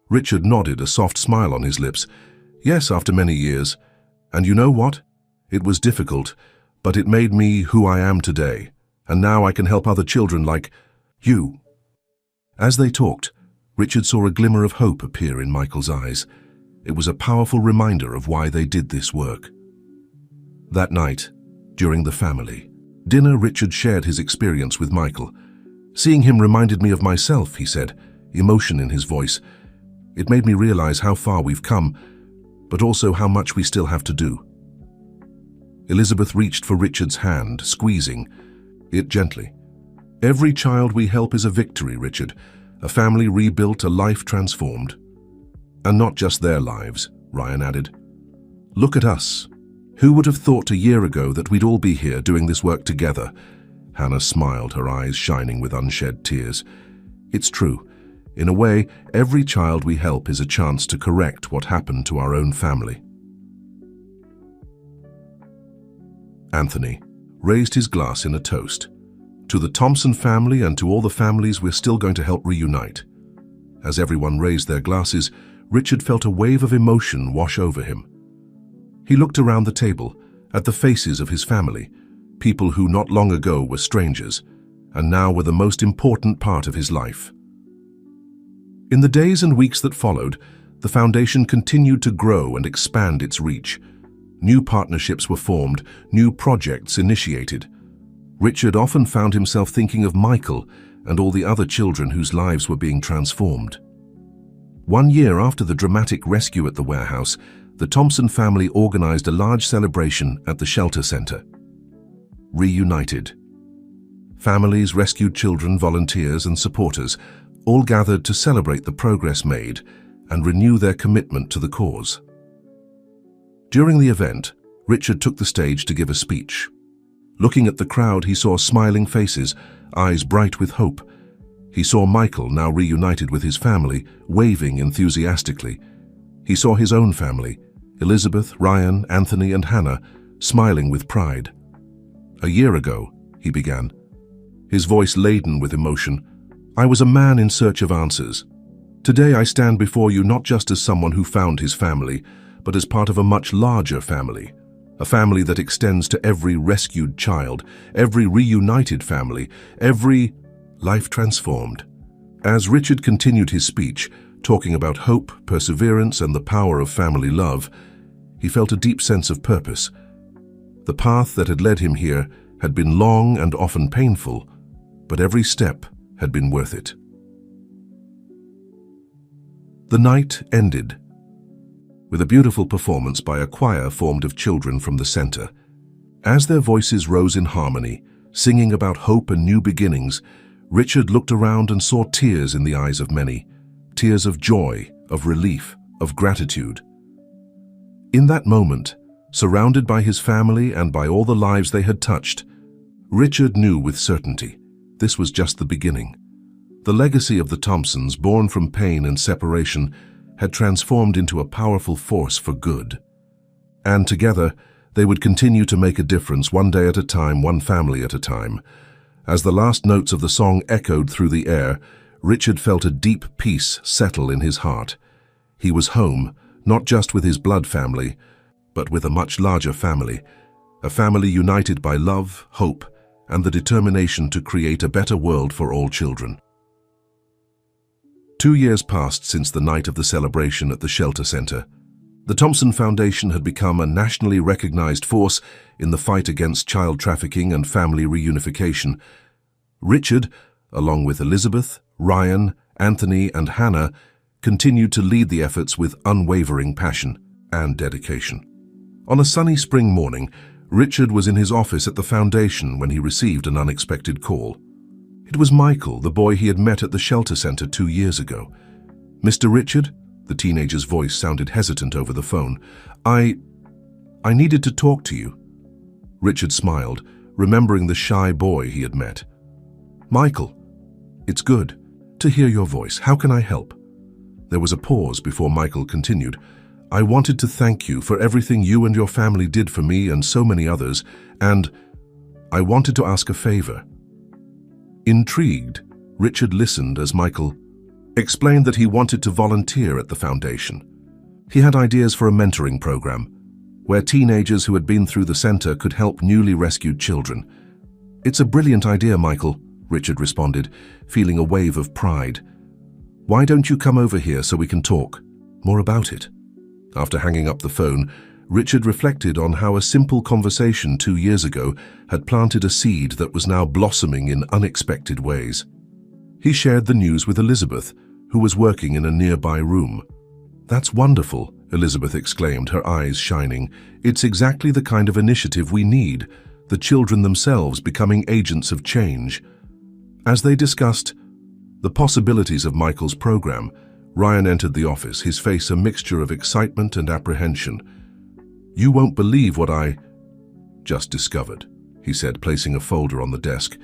Richard nodded, a soft smile on his lips. Yes, after many years. And you know what? It was difficult, but it made me who I am today. And now I can help other children like you. As they talked, Richard saw a glimmer of hope appear in Michael's eyes. It was a powerful reminder of why they did this work. That night, during the family dinner, Richard shared his experience with Michael. Seeing him reminded me of myself, he said, emotion in his voice. It made me realize how far we've come, but also how much we still have to do. Elizabeth reached for Richard's hand, squeezing it gently. Every child we help is a victory, Richard. A family rebuilt, a life transformed. And not just their lives, Ryan added. Look at us. Who would have thought a year ago that we'd all be here doing this work together? Hannah smiled, her eyes shining with unshed tears. It's true. In a way, every child we help is a chance to correct what happened to our own family. Anthony raised his glass in a toast. To the Thompson family and to all the families we're still going to help reunite. As everyone raised their glasses, Richard felt a wave of emotion wash over him. He looked around the table, at the faces of his family, people who not long ago were strangers, and now were the most important part of his life. In the days and weeks that followed, the foundation continued to grow and expand its reach. New partnerships were formed, new projects initiated. Richard often found himself thinking of Michael and all the other children whose lives were being transformed. 1 year after the dramatic rescue at the warehouse, the Thompson family organized a large celebration at the shelter center. Reunited. Families, rescued children, volunteers, and supporters all gathered to celebrate the progress made and renew their commitment to the cause. During the event, Richard took the stage to give a speech. Looking at the crowd, he saw smiling faces, eyes bright with hope. He saw Michael, now reunited with his family, waving enthusiastically. He saw his own family, Elizabeth, Ryan, Anthony, and Hannah, smiling with pride. A year ago, he began, his voice laden with emotion, I was a man in search of answers. Today I stand before you not just as someone who found his family, but as part of a much larger family. A family that extends to every rescued child, every reunited family, every life transformed. As Richard continued his speech, talking about hope, perseverance, and the power of family love, he felt a deep sense of purpose. The path that had led him here had been long and often painful, but every step had been worth it. The night ended with a beautiful performance by a choir formed of children from the center. As their voices rose in harmony, singing about hope and new beginnings, Richard looked around and saw tears in the eyes of many, tears of joy, of relief, of gratitude. In that moment, surrounded by his family and by all the lives they had touched, Richard knew with certainty this was just the beginning. The legacy of the Thompsons, born from pain and separation, had transformed into a powerful force for good. And together, they would continue to make a difference, one day at a time, one family at a time. As the last notes of the song echoed through the air, Richard felt a deep peace settle in his heart. He was home, not just with his blood family, but with a much larger family, a family united by love, hope, and the determination to create a better world for all children. 2 years passed since the night of the celebration at the shelter center. The Thompson Foundation had become a nationally recognized force in the fight against child trafficking and family reunification. Richard, along with Elizabeth, Ryan, Anthony, and Hannah, continued to lead the efforts with unwavering passion and dedication. On a sunny spring morning, Richard was in his office at the foundation when he received an unexpected call. It was Michael, the boy he had met at the shelter center 2 years ago. Mr. Richard? The teenager's voice sounded hesitant over the phone. I needed to talk to you. Richard smiled, remembering the shy boy he had met. Michael, it's good to hear your voice. How can I help? There was a pause before Michael continued. I wanted to thank you for everything you and your family did for me and so many others, and I wanted to ask a favor. Intrigued, Richard listened as Michael, explained that he wanted to volunteer at the foundation. He had ideas for a mentoring program, where teenagers who had been through the center could help newly rescued children. "It's a brilliant idea, Michael," Richard responded, feeling a wave of pride. "Why don't you come over here so we can talk more about it?" After hanging up the phone, Richard reflected on how a simple conversation 2 years ago had planted a seed that was now blossoming in unexpected ways. He shared the news with Elizabeth, who was working in a nearby room. "That's wonderful," Elizabeth exclaimed, her eyes shining. "It's exactly the kind of initiative we need, the children themselves becoming agents of change." As they discussed the possibilities of Michael's program, Ryan entered the office, his face a mixture of excitement and apprehension. "You won't believe what I just discovered," he said, placing a folder on the desk.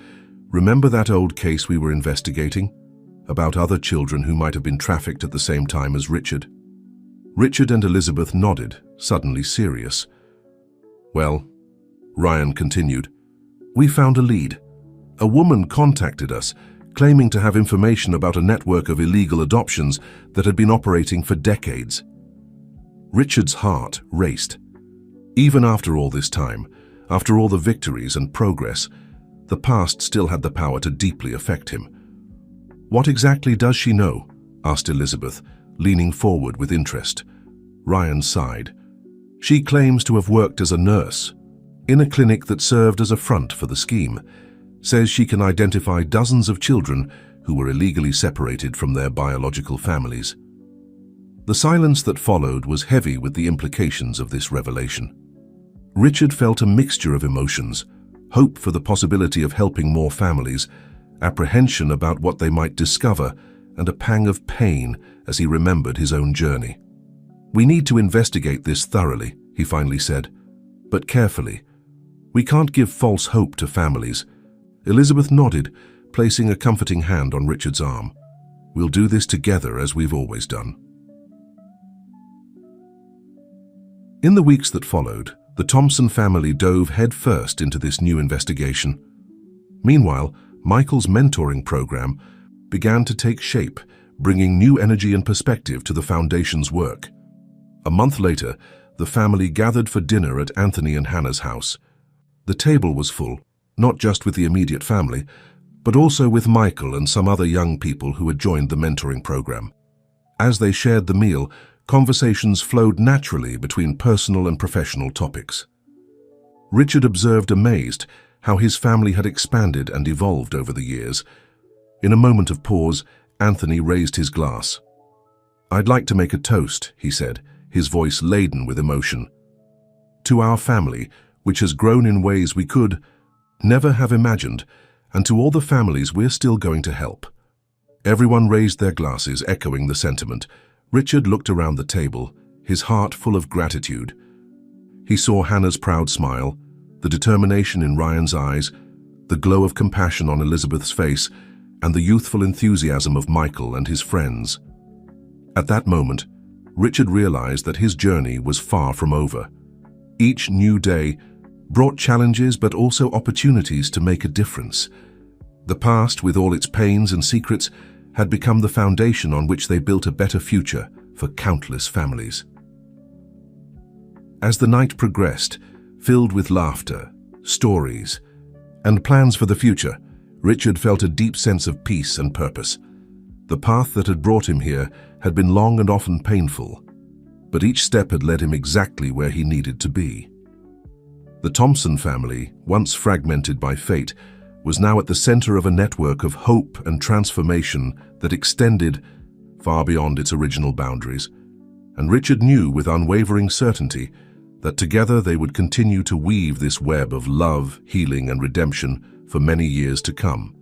"Remember that old case we were investigating? About other children who might have been trafficked at the same time as Richard?" Richard and Elizabeth nodded, suddenly serious. "Well," Ryan continued, "we found a lead. A woman contacted us, claiming to have information about a network of illegal adoptions that had been operating for decades." Richard's heart raced. Even after all this time, after all the victories and progress, the past still had the power to deeply affect him. "What exactly does she know?" asked Elizabeth, leaning forward with interest. Ryan sighed. "She claims to have worked as a nurse in a clinic that served as a front for the scheme. Says she can identify dozens of children who were illegally separated from their biological families." The silence that followed was heavy with the implications of this revelation. Richard felt a mixture of emotions: hope for the possibility of helping more families, apprehension about what they might discover, and a pang of pain as he remembered his own journey. "We need to investigate this thoroughly," he finally said, "but carefully. We can't give false hope to families." Elizabeth nodded, placing a comforting hand on Richard's arm. "We'll do this together as we've always done." In the weeks that followed, the Thompson family dove headfirst into this new investigation. Meanwhile, Michael's mentoring program began to take shape, bringing new energy and perspective to the foundation's work. A month later, the family gathered for dinner at Anthony and Hannah's house. The table was full, not just with the immediate family, but also with Michael and some other young people who had joined the mentoring program. As they shared the meal, conversations flowed naturally between personal and professional topics. Richard observed amazed how his family had expanded and evolved over the years. In a moment of pause, Anthony raised his glass. "I'd like to make a toast," he said, his voice laden with emotion. "To our family, which has grown in ways we could never have imagined, and to all the families we're still going to help." Everyone raised their glasses, echoing the sentiment. Richard looked around the table, his heart full of gratitude. He saw Hannah's proud smile, the determination in Ryan's eyes, the glow of compassion on Elizabeth's face, and the youthful enthusiasm of Michael and his friends. At that moment, Richard realized that his journey was far from over. Each new day brought challenges but also opportunities to make a difference. The past, with all its pains and secrets, had become the foundation on which they built a better future for countless families. As the night progressed, filled with laughter, stories, and plans for the future, Richard felt a deep sense of peace and purpose. The path that had brought him here had been long and often painful, but each step had led him exactly where he needed to be. The Thompson family, once fragmented by fate, was now at the center of a network of hope and transformation that extended far beyond its original boundaries. And Richard knew with unwavering certainty that together they would continue to weave this web of love, healing, and redemption for many years to come.